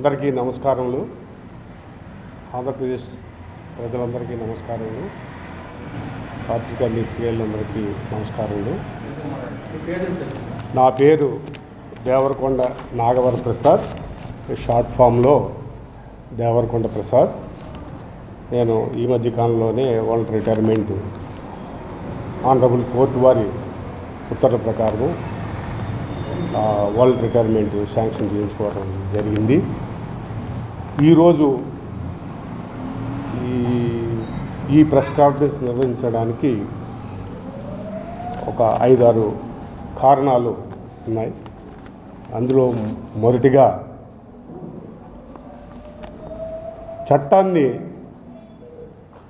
అందరికీ నమస్కారములు. ఆంధ్రప్రదేశ్ ప్రజలందరికీ నమస్కారములు. పత్రికా మిత్రులందరికీ నమస్కారములు. నా పేరు దేవరకొండ నాగవర ప్రసాద్, షార్ట్ ఫామ్లో దేవరకొండ ప్రసాద్. నేను ఈ మధ్యకాలంలోనే వరల్డ్ రిటైర్మెంట్ ఆనరబుల్ కోర్టు వారి ఉత్తర్వుల ప్రకారము వరల్డ్ రిటైర్మెంట్ శాంక్షన్ చేయించుకోవడం జరిగింది. ఈరోజు ఈ ప్రెస్ కాన్ఫరెన్స్ నిర్వహించడానికి ఒక 5-6 కారణాలు ఉన్నాయి. అందులో మొదటిగా చట్టాన్ని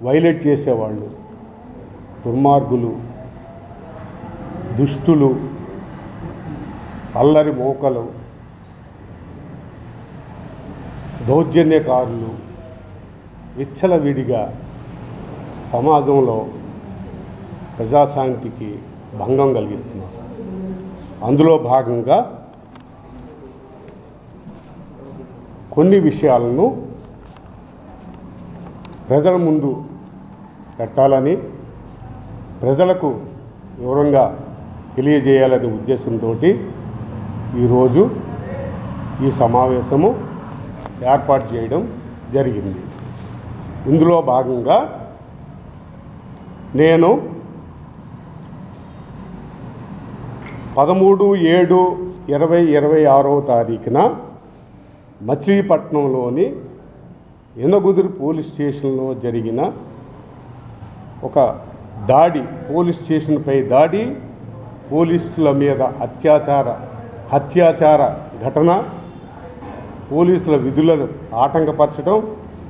వైలేట్ చేసేవాళ్ళు, దుర్మార్గులు, దుష్టులు, అల్లరి మోకలు, దౌర్జన్యకారులు విచ్చలవిడిగా సమాజంలో ప్రజాశాంతికి భంగం కలిగిస్తున్నారు. అందులో భాగంగా కొన్ని విషయాలను ప్రజల ముందు పెట్టాలని, ప్రజలకు వివరంగా తెలియజేయాలనే ఉద్దేశంతో ఈరోజు ఈ సమావేశము ఏర్పాటు చేయడం జరిగింది. ఇందులో భాగంగా నేను 13/7/2026 మచిలీపట్నంలోని ఎనగుదురు పోలీస్ స్టేషన్లో జరిగిన ఒక దాడి, పోలీస్ స్టేషన్పై దాడి, పోలీసుల మీద అత్యాచార ఘటన, పోలీసుల విధులను ఆటంకపరచడం,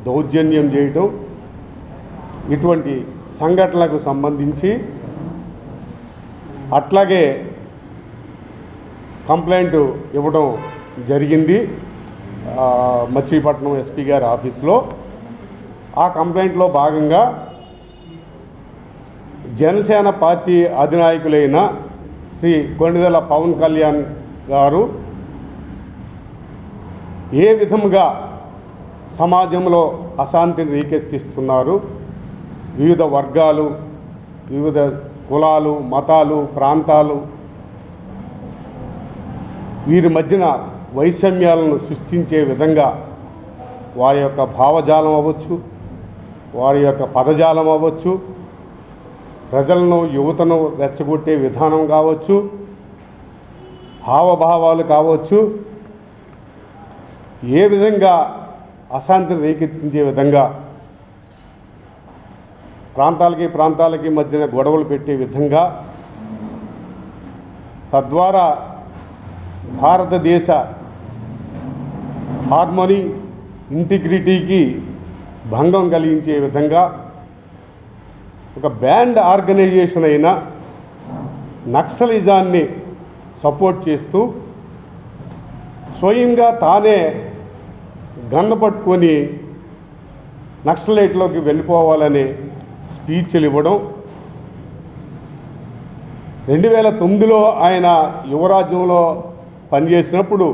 దౌర్జన్యం చేయడం, ఇటువంటి సంఘటనలకు సంబంధించి అట్లాగే కంప్లైంట్ ఇవ్వడం జరిగింది మచిలీపట్నం ఎస్పీ గారి ఆఫీస్లో. ఆ కంప్లైంట్లో భాగంగా జనసేన పార్టీ అధినాయకులైన శ్రీ కొణిదెల పవన్ కళ్యాణ్ గారు ఏ విధంగా సమాజంలో అశాంతిని రేకెత్తిస్తున్నారు, వివిధ వర్గాలు, వివిధ కులాలు, మతాలు, ప్రాంతాలు, వీరి మధ్యన వైషమ్యాలను సృష్టించే విధంగా వారి యొక్క భావజాలం అవ్వచ్చు, వారి యొక్క పదజాలం అవ్వచ్చు, ప్రజలను, యువతను రెచ్చగొట్టే విధానం కావచ్చు, హావభావాలు కావచ్చు, ఏ విధంగా అశాంతిని రేకెత్తించే విధంగా ప్రాంతాలకి మధ్యన గొడవలు పెట్టే విధంగా, తద్వారా భారతదేశ హార్మనీ, ఇంటిగ్రిటీకి భంగం కలిగించే విధంగా ఒక బ్యాండ్ ఆర్గనైజేషన్ అయిన నక్సలిజాన్ని సపోర్ట్ చేస్తూ స్వయంగా తానే గన్ను పట్టుకొని నక్సలైట్లోకి వెళ్ళిపోవాలని స్పీచ్లు ఇవ్వడం, 2009లో ఆయన యువరాజ్యంలో పనిచేసినప్పుడు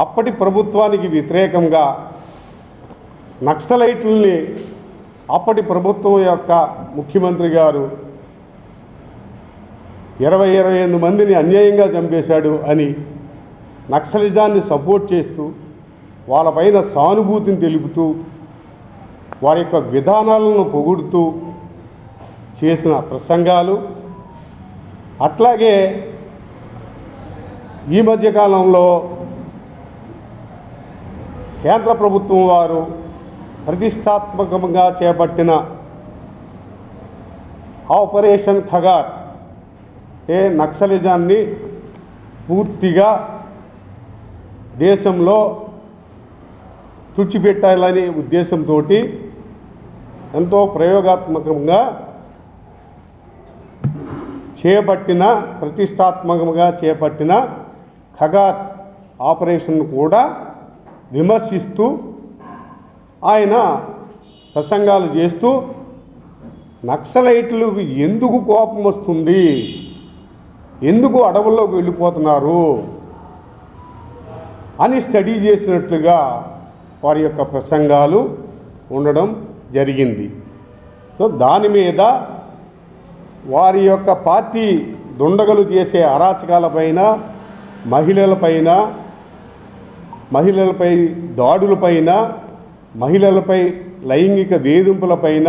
అప్పటి ప్రభుత్వానికి వ్యతిరేకంగా నక్సలైట్లని అప్పటి ప్రభుత్వం యొక్క ముఖ్యమంత్రి గారు 28 మందిని అన్యాయంగా చంపేశాడు అని నక్సలిజాన్ని సపోర్ట్ చేస్తూ, వాళ్ళపైన సానుభూతిని తెలుపుతూ, వారి యొక్క విధానాలను పొగుడుతూ చేసిన ప్రసంగాలు, అట్లాగే ఈ మధ్యకాలంలో కేంద్ర ప్రభుత్వం వారు ప్రతిష్టాత్మకంగా చేపట్టిన ఆపరేషన్ ఖగార్, నక్సలిజాన్ని పూర్తిగా దేశంలో తుడిచిపెట్టాలనే ఉద్దేశంతో ఎంతో ప్రయోగాత్మకంగా ప్రతిష్టాత్మకంగా చేపట్టిన ఖగార్ ఆపరేషన్ కూడా విమర్శిస్తూ ఆయన ప్రసంగాలు చేస్తూ, నక్సలైట్లకు ఎందుకు కోపం వస్తుంది, ఎందుకు అడవుల్లోకి వెళ్ళిపోతున్నారు అని స్టడీ చేసినట్లుగా వారి యొక్క ప్రసంగాలు ఉండడం జరిగింది. సో దాని మీద వారి యొక్క పార్టీ దుండగలు చేసే అరాచకాలపైన, మహిళలపై దాడులపైన, మహిళలపై లైంగిక వేధింపులపైన,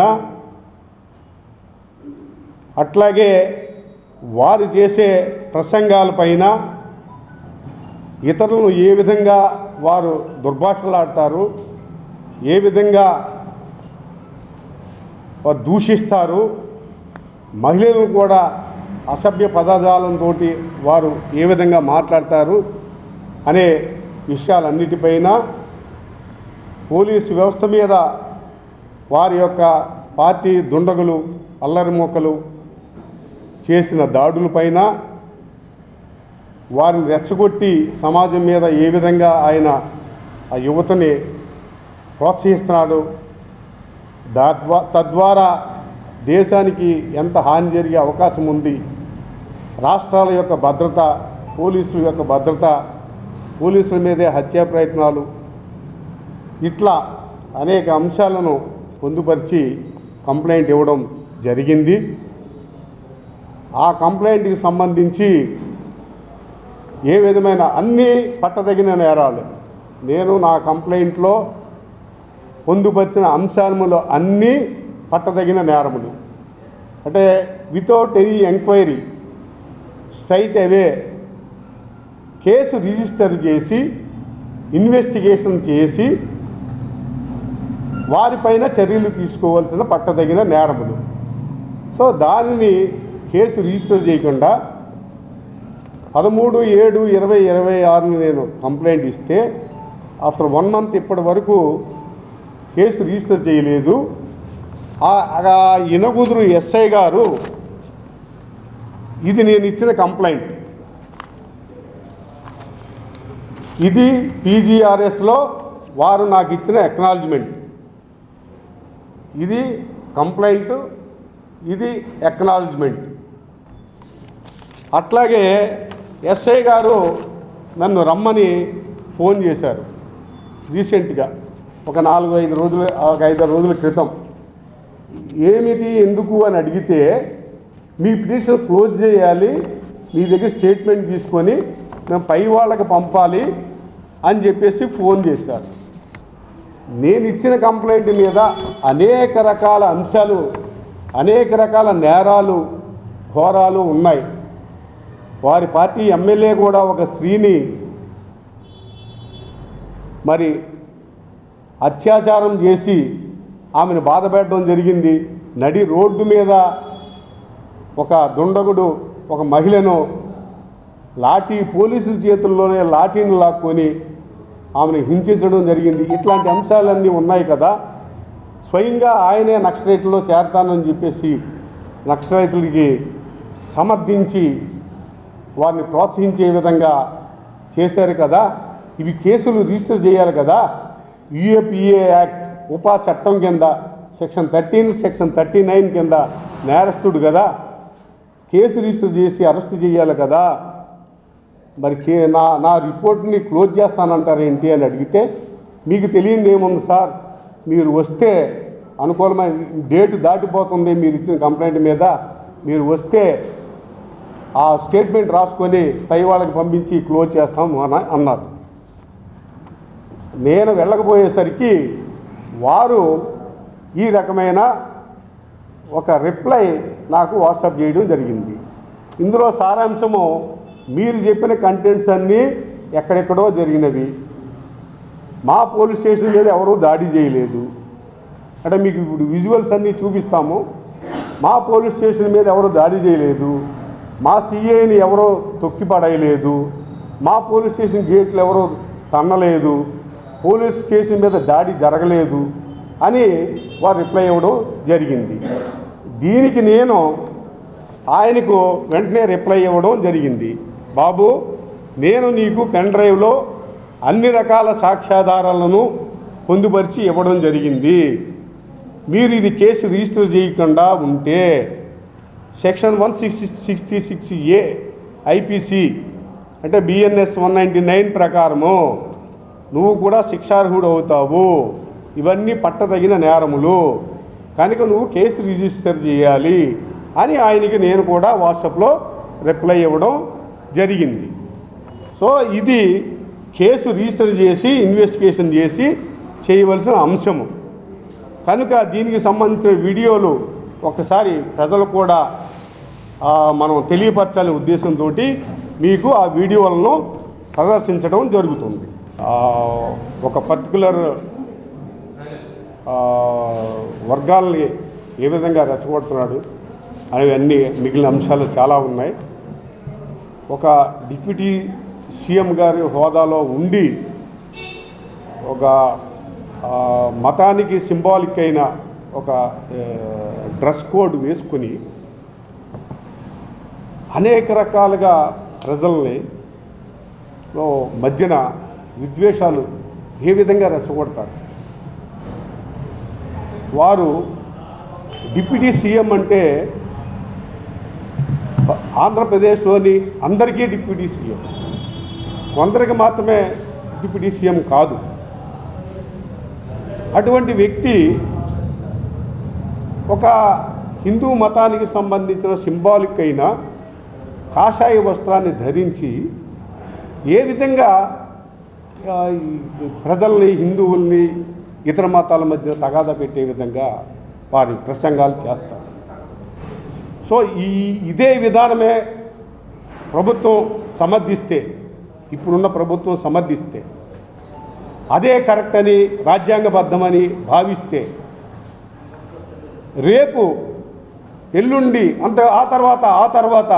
అట్లాగే వారు చేసే ప్రసంగాలపైన, ఇతరులను ఏ విధంగా వారు దుర్భాషలాడతారు, ఏ విధంగా వారు దూషిస్తారు, మహిళలను కూడా అసభ్య పదజాలంతో వారు ఏ విధంగా మాట్లాడతారు అనే విషయాలన్నిటిపైన, పోలీసు వ్యవస్థ మీద వారి యొక్క పార్టీ దుండగులు, అల్లరిమూకలు చేసిన దాడులపైన, వారిని రెచ్చగొట్టి సమాజం మీద ఏ విధంగా ఆయన ఆ యువతని ప్రోత్సహిస్తున్నాడు, తద్వారా దేశానికి ఎంత హాని జరిగే అవకాశం ఉంది, రాష్ట్రాల యొక్క భద్రత, పోలీసుల యొక్క భద్రత, పోలీసుల మీదే హత్యా ప్రయత్నాలు, ఇట్లా అనేక అంశాలను పొందుపరిచి కంప్లైంట్ ఇవ్వడం జరిగింది. ఆ కంప్లైంట్కి సంబంధించి ఏ విధమైన అన్నీ పట్టదగిన నేరాలు, నేను నా కంప్లైంట్లో పొందుపరిచిన అంశాలములో అన్నీ పట్టదగిన నేరములు. అంటే వితౌట్ ఎనీ ఎంక్వైరీ స్ట్రైట్ అవే కేసు రిజిస్టర్ చేసి, ఇన్వెస్టిగేషన్ చేసి వారిపైన చర్యలు తీసుకోవాల్సిన పట్టదగిన నేరములు. సో దానిని కేసు రిజిస్టర్ చేయకుండా 13/7/2026 నేను కంప్లైంట్ ఇస్తే ఆఫ్టర్ 1 month ఇప్పటి వరకు కేసు రిజిస్టర్ చేయలేదు. ఇనగుదురు ఎస్ఐ గారు, ఇది నేను ఇచ్చిన కంప్లైంట్, ఇది పీజీఆర్ఎస్లో వారు నాకు ఇచ్చిన అక్నాలజ్మెంట్, ఇది కంప్లైంట్, ఇది అక్నాలజ్మెంట్. అట్లాగే ఎస్ఐ గారు నన్ను రమ్మని ఫోన్ చేశారు రీసెంట్గా, ఒక 4-5 రోజుల క్రితం. ఏమిటి, ఎందుకు అని అడిగితే, మీ పిటిషన్ క్లోజ్ చేయాలి, మీ దగ్గర స్టేట్మెంట్ తీసుకొని మేము పై వాళ్ళకి పంపాలి అని చెప్పేసి ఫోన్ చేశారు. నేను ఇచ్చిన కంప్లైంట్ మీద అనేక రకాల అంశాలు, అనేక రకాల నేరాలు, ఘోరాలు ఉన్నాయి. వారి పార్టీ ఎమ్మెల్యే కూడా ఒక స్త్రీని మరి అత్యాచారం చేసి ఆమెను బాధపెట్టడం జరిగింది. నడి రోడ్డు మీద ఒక దుండగుడు ఒక మహిళను పోలీసుల చేతుల్లోనే లాఠీని లాక్కొని ఆమెను హింసించడం జరిగింది. ఇట్లాంటి అంశాలన్నీ ఉన్నాయి కదా. స్వయంగా ఆయనే నక్సలైట్లో చేరతానని చెప్పేసి నక్సలైట్లకి సమర్థించి వారిని ప్రోత్సహించే విధంగా చేశారు కదా. ఇవి కేసులు రిజిస్టర్ చేయాలి కదా. యూఏపీఏ యాక్ట్ ఉపా చట్టం కింద సెక్షన్ 13, సెక్షన్ 39 కింద నేరస్తుడు కదా, కేసు రిజిస్టర్ చేసి అరెస్ట్ చేయాలి కదా. మరి నా రిపోర్ట్ని క్లోజ్ చేస్తానంటారేంటి అని అడిగితే, మీకు తెలియదు ఏముంది సార్, మీరు వస్తే అనుకూలమైన డేటు దాటిపోతుంది మీరు ఇచ్చిన కంప్లైంట్ మీద, మీరు వస్తే ఆ స్టేట్మెంట్ రాసుకొని పై వాళ్ళకి పంపించి క్లోజ్ చేస్తాము అని అన్నారు. నేను వెళ్ళకపోయేసరికి వారు ఈ రకమైన ఒక రిప్లై నాకు వాట్సాప్ చేయడం జరిగింది. ఇందులో సారాంశము, మీరు చెప్పిన కంటెంట్స్ అన్నీ ఎక్కడెక్కడో జరిగినవి, మా పోలీస్ స్టేషన్ మీద ఎవరూ దాడి చేయలేదు. అంటే మీకు ఇప్పుడు విజువల్స్ అన్నీ చూపిస్తాము. మా పోలీస్ స్టేషన్ మీద ఎవరూ దాడి చేయలేదు, మా సిఐని ఎవరో తొక్కిపడేయలేదు, మా పోలీస్ స్టేషన్ గేట్లు ఎవరో తన్నలేదు, పోలీస్ స్టేషన్ మీద దాడి జరగలేదు అని వారు రిప్లై ఇవ్వడం జరిగింది. దీనికి నేను ఆయనకు వెంటనే రిప్లై ఇవ్వడం జరిగింది. బాబు, నేను నీకు పెన్ డ్రైవ్లో అన్ని రకాల సాక్ష్యాధారాలను పొందుపరిచి ఇవ్వడం జరిగింది. మీరు ఇది కేసు రిజిస్టర్ చేయకుండా ఉంటే సెక్షన్ 166A IPC అంటే BNS 199 ప్రకారము నువ్వు కూడా శిక్షార్హుడు అవుతావు, ఇవన్నీ పట్టదగిన నేరములు, కనుక నువ్వు కేసు రిజిస్టర్ చేయాలి అని ఆయనకి నేను కూడా వాట్సాప్లో రిప్లై ఇవ్వడం జరిగింది. సో ఇది కేసు రిజిస్టర్ చేసి ఇన్వెస్టిగేషన్ చేసి చేయవలసిన అంశము. కనుక దీనికి సంబంధించిన వీడియోలు ఒకసారి ప్రజలు కూడా మనం తెలియపరచాలనే ఉద్దేశంతో మీకు ఆ వీడియోలను ప్రదర్శించడం జరుగుతుంది. ఒక పర్టికులర్ వర్గాల్ని ఏ విధంగా రెచ్చగొడుతున్నాడు అనేవన్నీ మిగిలిన అంశాలు చాలా ఉన్నాయి. ఒక డిప్యూటీ సీఎం గారి హోదాలో ఉండి ఒక మతానికి సింబాలిక్ అయిన ఒక డ్రెస్ కోడ్ వేసుకుని అనేక రకాలుగా ప్రజల్ని మధ్యన విద్వేషాలు ఏ విధంగా రెచ్చగొడతారు. వారు డిప్యూటీ సీఎం అంటే ఆంధ్రప్రదేశ్లోని అందరికీ డిప్యూటీ సీఎం, కొందరికి మాత్రమే డిప్యూటీ సీఎం కాదు. అటువంటి వ్యక్తి ఒక హిందూ మతానికి సంబంధించిన సింబాలిక్ అయిన కాషాయ వస్త్రాన్ని ధరించి ఏ విధంగా ప్రజల్ని, హిందువుల్ని ఇతర మతాల మధ్య తగాదా పెట్టే విధంగా వారి ప్రసంగాలు చేస్తారు. సో ఇదే విధానమే ప్రభుత్వం సమర్థిస్తే, ఇప్పుడున్న ప్రభుత్వం సమర్థిస్తే, అదే కరెక్ట్ అని రాజ్యాంగబద్ధమని భావిస్తే, రేపు ఎల్లుండి ఆ తర్వాత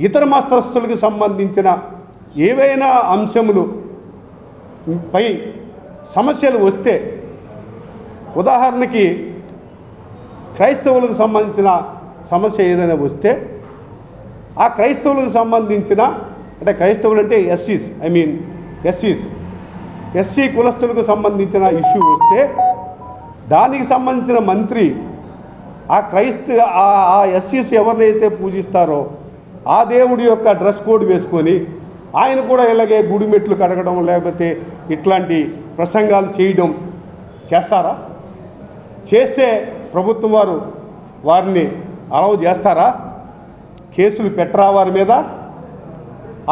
ఇతర మతస్థులకు సంబంధించిన ఏవైనా అంశములు పై సమస్యలు వస్తే, ఉదాహరణకి క్రైస్తవులకు సంబంధించిన సమస్య ఏదైనా వస్తే, ఆ క్రైస్తవులకు సంబంధించిన అంటే క్రైస్తవులు అంటే ఎస్సీ కులస్తులకు సంబంధించిన ఇష్యూ వస్తే, దానికి సంబంధించిన మంత్రి ఆ ఎస్సీస్ ఎవరినైతే పూజిస్తారో ఆ దేవుడి యొక్క డ్రెస్ కోడ్ వేసుకొని ఆయన కూడా ఇలాగే గుడి మెట్లు కడగడం లేకపోతే ఇట్లాంటి ప్రసంగాలు చేయడం చేస్తారా? చేస్తే ప్రభుత్వం వారిని అలౌ చేస్తారా? కేసులు పెట్టరా వారి మీద?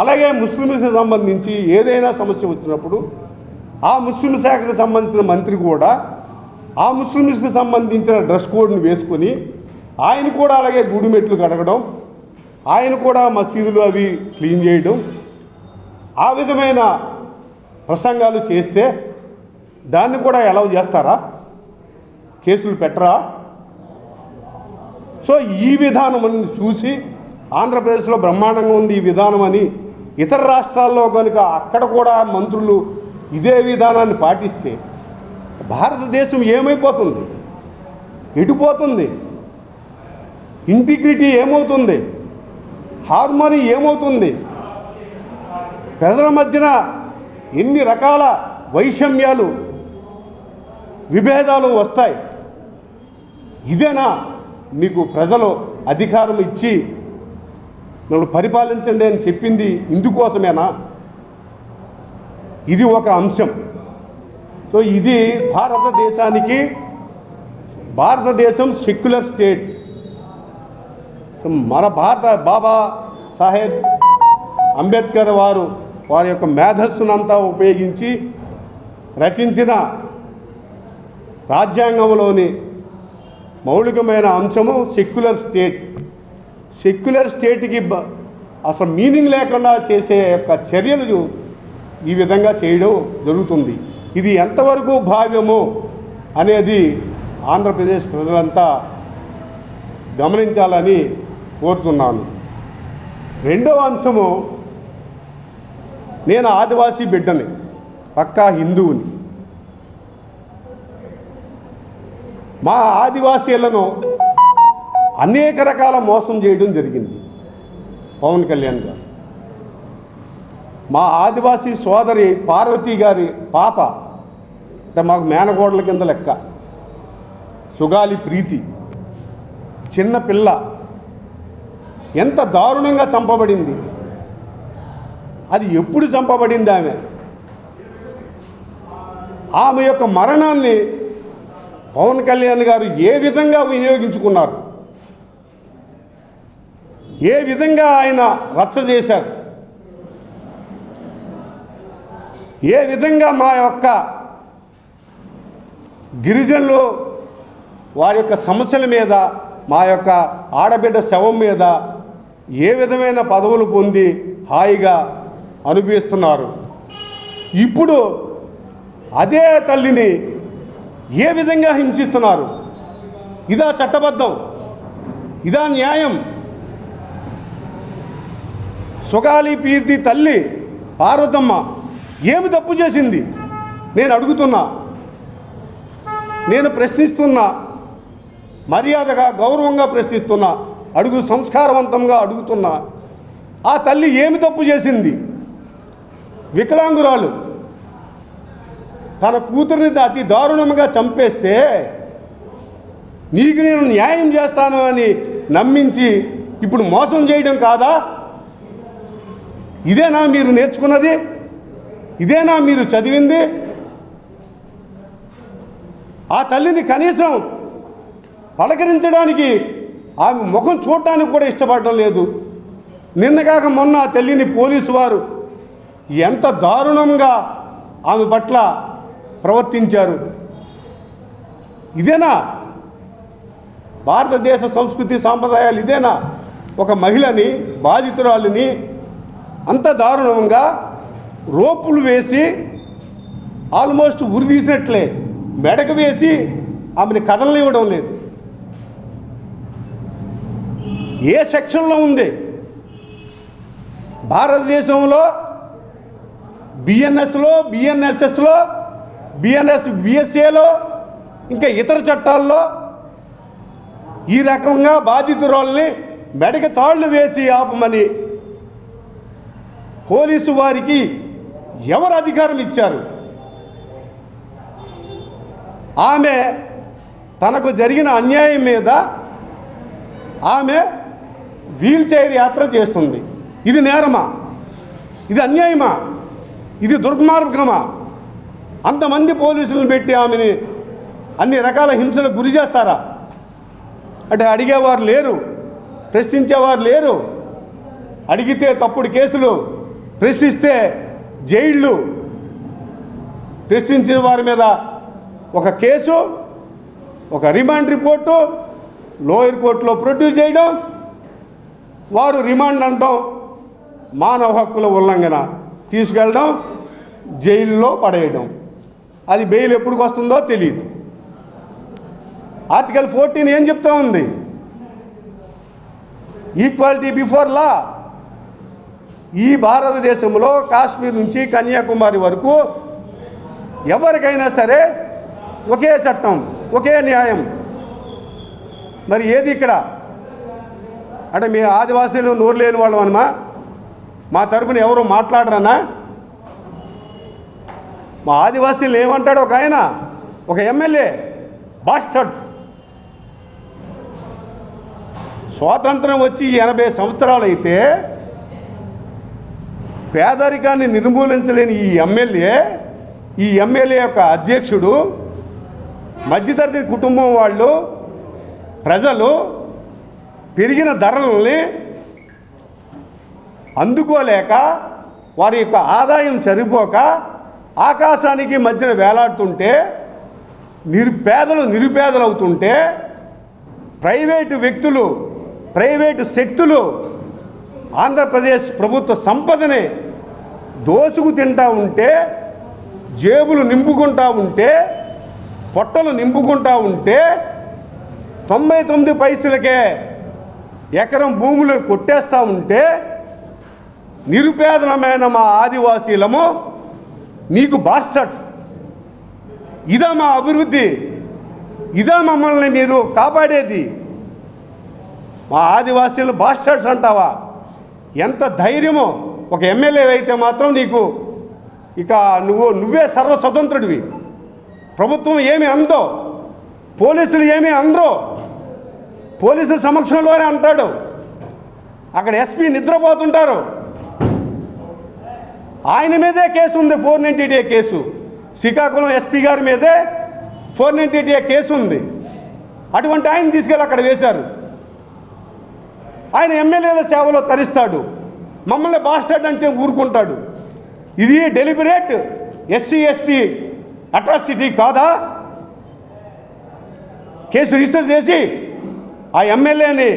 అలాగే ముస్లింలకు సంబంధించి ఏదైనా సమస్య వచ్చినప్పుడు ఆ ముస్లిం శాఖకు సంబంధించిన మంత్రి కూడా ఆ ముస్లింస్కి సంబంధించిన డ్రెస్ కోడ్ని వేసుకొని ఆయన కూడా అలాగే గుడి మెట్లు కడగడం, ఆయన కూడా మసీదులు అవి క్లీన్ చేయడం, ఆ విధమైన ప్రసంగాలు చేస్తే దాన్ని కూడా అలౌ చేస్తారా? కేసులు పెట్టరా? సో ఈ విధానం చూసి ఆంధ్రప్రదేశ్లో బ్రహ్మాండంగా ఉంది ఈ విధానం అని ఇతర రాష్ట్రాల్లో కనుక అక్కడ కూడా మంత్రులు ఇదే విధానాన్ని పాటిస్తే భారతదేశం ఏమైపోతుంది? ఎటుపోతుంది? ఇంటిగ్రిటీ ఏమవుతుంది? హార్మోనీ ఏమవుతుంది? ప్రజల మధ్యన ఎన్ని రకాల వైషమ్యాలు, విభేదాలు వస్తాయి. ఇదేనా మీకు ప్రజలు అధికారం ఇచ్చి నన్ను పరిపాలించండి అని చెప్పింది? ఇందుకోసమేనా? ఇది ఒక అంశం. సో ఇది భారతదేశం సెక్యులర్ స్టేట్. మన బాబా సాహెబ్ అంబేద్కర్ వారి యొక్క మేధస్సునంతా ఉపయోగించి రచించిన రాజ్యాంగంలోని మౌలికమైన అంశము సెక్యులర్ స్టేట్. సెక్యులర్ స్టేట్కి అసలు మీనింగ్ లేకుండా చేసే యొక్క చర్యలు ఈ విధంగా చేయడం జరుగుతుంది. ఇది ఎంతవరకు భావ్యము అనేది ఆంధ్రప్రదేశ్ ప్రజలంతా గమనించాలని కోరుతున్నాను. రెండవ అంశము, నేను ఆదివాసీ బిడ్డని, పక్కా హిందువుని. మా ఆదివాసీలను అనేక రకాల మోసం చేయడం జరిగింది పవన్ కళ్యాణ్ గారు. మా ఆదివాసీ సోదరి పార్వతీ గారి పాప అంటే మాకు మేనగోడల కింద లెక్క, సుగాలి ప్రీతి, చిన్న పిల్ల ఎంత దారుణంగా చంపబడింది. అది ఎప్పుడు చంపబడింది? ఆమె ఆమె యొక్క మరణాన్ని పవన్ కళ్యాణ్ గారు ఏ విధంగా వినియోగించుకున్నారు, ఏ విధంగా ఆయన రచ్చ చేశారు, ఏ విధంగా మా యొక్క గిరిజనులు వారి యొక్క సమస్యల మీద, మా యొక్క ఆడబిడ్డ శవం మీద ఏ విధమైన పదవులు పొంది హాయిగా అనుభవిస్తున్నారు. ఇప్పుడు అదే తల్లిని ఏ విధంగా హింసిస్తున్నారు. ఇదా చట్టబద్ధం? ఇదా న్యాయం? సుగాలి పీర్తి తల్లి పార్వతమ్మ ఏమి తప్పు చేసింది? నేను అడుగుతున్నా, నేను ప్రశ్నిస్తున్నా, మర్యాదగా గౌరవంగా ప్రశ్నిస్తున్నా, సంస్కారవంతంగా అడుగుతున్నా. ఆ తల్లి ఏమి తప్పు చేసింది? వికలాంగురాలు తన కూతురిని అతి దారుణంగా చంపేస్తే నీకు నేను న్యాయం చేస్తాను అని నమ్మించి ఇప్పుడు మోసం చేయడం కాదా? ఇదేనా మీరు నేర్చుకున్నది? ఇదేనా మీరు చదివింది? ఆ తల్లిని కనీసం పలకరించడానికి, ఆమె ముఖం చూడటానికి కూడా ఇష్టపడడం లేదు. నిన్నగాక మొన్న ఆ తల్లిని పోలీసు వారు ఎంత దారుణంగా ఆమె పట్ల ప్రవర్తించారు. ఇదేనా భారతదేశ సంస్కృతి సాంప్రదాయాలు? ఇదేనా ఒక మహిళని, బాధితురాలిని అంత దారుణంగా రోపులు వేసి ఆల్మోస్ట్ ఉరిదీసినట్లే మెడకు వేసి ఆమెను కదలనివ్వడం లేదు? ఏ సెక్షన్లో ఉంది? భారతదేశంలో బిఎన్ఎస్లో, బిఎన్ఎస్ఎస్లో, బిఎస్ఏలో ఇంకా ఇతర చట్టాల్లో ఈ రకంగా బాధితురాల్ని మెడకి తాళ్లు వేసి ఆపమని పోలీసు వారికి ఎవరు అధికారం ఇచ్చారు? ఆమె తనకు జరిగిన అన్యాయం మీద ఆమె వీల్చైర్ యాత్ర చేస్తుంది. ఇది నేరమా? ఇది అన్యాయమా? ఇది దుర్మార్గమా? అంతమంది పోలీసులను పెట్టి ఆమెని అన్ని రకాల హింసలకు గురి చేస్తారా? అంటే అడిగేవారు లేరు, ప్రశ్నించేవారు లేరు. అడిగితే తప్పుడు కేసులు, ప్రశ్నిస్తే జైళ్ళు, ప్రశ్నించిన వారి మీద ఒక కేసు, ఒక రిమాండ్ రిపోర్టు లోయర్ కోర్టులో ప్రొడ్యూస్ చేయడం, వారు రిమాండ్ అంటాం, మానవ హక్కుల ఉల్లంఘన, తీసుకెళ్ళడం, జైల్లో పడేయడం. అది బెయిల్ ఎప్పటికి వస్తుందో తెలియదు. ఆర్టికల్ 14 ఏం చెప్తా ఉంది? Equality before law. ఈ భారతదేశంలో కాశ్మీర్ నుంచి కన్యాకుమారి వరకు ఎవరికైనా సరే ఒకే చట్టం, ఒకే న్యాయం. మరి ఏది ఇక్కడ? అంటే మీ ఆదివాసీలు నోరు లేని వాళ్ళం అనమా? మా తరపున ఎవరు మాట్లాడరన్నా? మా ఆదివాసీలు ఏమంటాడు ఒక ఆయన, ఒక ఎమ్మెల్యే, బాస్టర్డ్స్. స్వాతంత్రం వచ్చి 80 సంవత్సరాలు అయితే పేదరికాన్ని నిర్మూలించలేని ఈ ఎమ్మెల్యే యొక్క అధ్యక్షుడు, మధ్యతరగతి కుటుంబం వాళ్ళు, ప్రజలు పెరిగిన ధరలని అందుకోలేక వారి యొక్క ఆదాయం సరిపోక ఆకాశానికి మధ్యన వేలాడుతుంటే, నిరుపేదలు అవుతుంటే, ప్రైవేటు వ్యక్తులు, ప్రైవేటు శక్తులు ఆంధ్రప్రదేశ్ ప్రభుత్వ సంపదని దోసుకు తింటూ ఉంటే, జేబులు నింపుకుంటూ ఉంటే, పొట్టలు నింపుకుంటూ ఉంటే 99 పైసలకే ఎకరం భూములు కొట్టేస్తూ ఉంటే, నిరుపేదలమైన మా ఆదివాసీలము మీకు బాస్టర్డ్స్. ఇదా మా అభివృద్ధి? ఇదా మమ్మల్ని మీరు కాపాడేది? మా ఆదివాసీలు బాస్టర్డ్స్ అంటావా? ఎంత ధైర్యమో! ఒక ఎమ్మెల్యే అయితే మాత్రం నీకు ఇక నువ్వే సర్వస్వతంత్రుడివి. ప్రభుత్వం ఏమి అందో, పోలీసులు ఏమీ అనరు. పోలీసుల సమక్షంలోనే అంటాడు. అక్కడ ఎస్పీ నిద్రపోతుంటారు. ఆయన మీదే కేసు ఉంది, 490A కేసు. శ్రీకాకుళం ఎస్పీ గారి మీదే 498A కేసు ఉంది. అటువంటి ఆయన తీసుకెళ్ళి అక్కడ వేశారు. ఆయన ఎమ్మెల్యేల సేవలో తరిస్తాడు, మమ్మల్ని బాస్టర్డ్ అంటే ఊరుకుంటాడు. ఇది డెలిబరేట్ SC/ST అట్రాసిటీ కాదా? కేసు రిజిస్టర్ చేసి ఆ ఎమ్మెల్యేని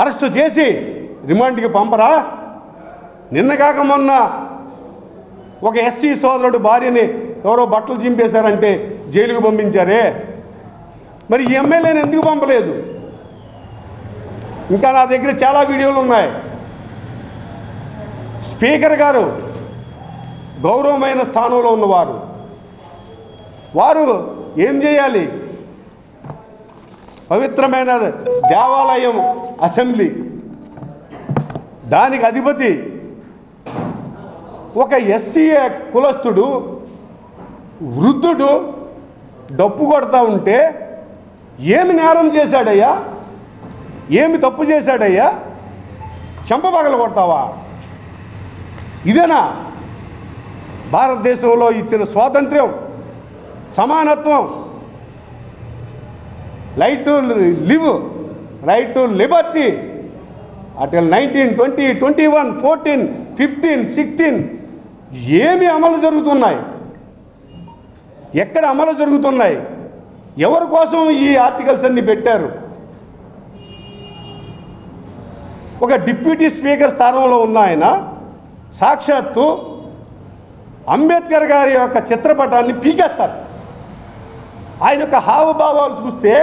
అరెస్టు చేసి రిమాండ్కి పంపరా? నిన్న కాక మొన్న ఒక SC సోదరుడు భార్యని ఎవరో బట్టలు చింపేశారంటే జైలుకు పంపించారే, మరి ఈ ఎమ్మెల్యేని ఎందుకు పంపలేదు? ఇంకా నా దగ్గర చాలా వీడియోలు ఉన్నాయి. స్పీకర్ గారు గౌరవమైన స్థానంలో ఉన్నవారు, వారు ఏం చేయాలి? పవిత్రమైన దేవాలయం అసెంబ్లీ, దానికి అధిపతి ఒక SC కులస్తుడు వృద్ధుడు డప్పు కొడతా ఉంటే ఏమి నేరం చేశాడయ్యా? ఏమి తప్పు చేశాడయ్యా? చెంప పగల కొడతావా? ఇదేనా భారతదేశంలో ఇచ్చిన స్వాతంత్ర్యం, సమానత్వం, right to live, right to Liberty? Atal 19, 20, 21, 14, 15, 16 ఏమి అమలు జరుగుతున్నాయి? ఎక్కడ అమలు జరుగుతున్నాయి? ఎవరి కోసం ఈ ఆర్టికల్స్ అన్ని పెట్టారు? ఒక డిప్యూటీ స్పీకర్ స్థానంలో ఉన్న ఆయన సాక్షాత్తు అంబేద్కర్ గారి యొక్క చిత్రపటాన్ని పీకేస్తారు. ఆయన యొక్క హావభావాలు చూస్తే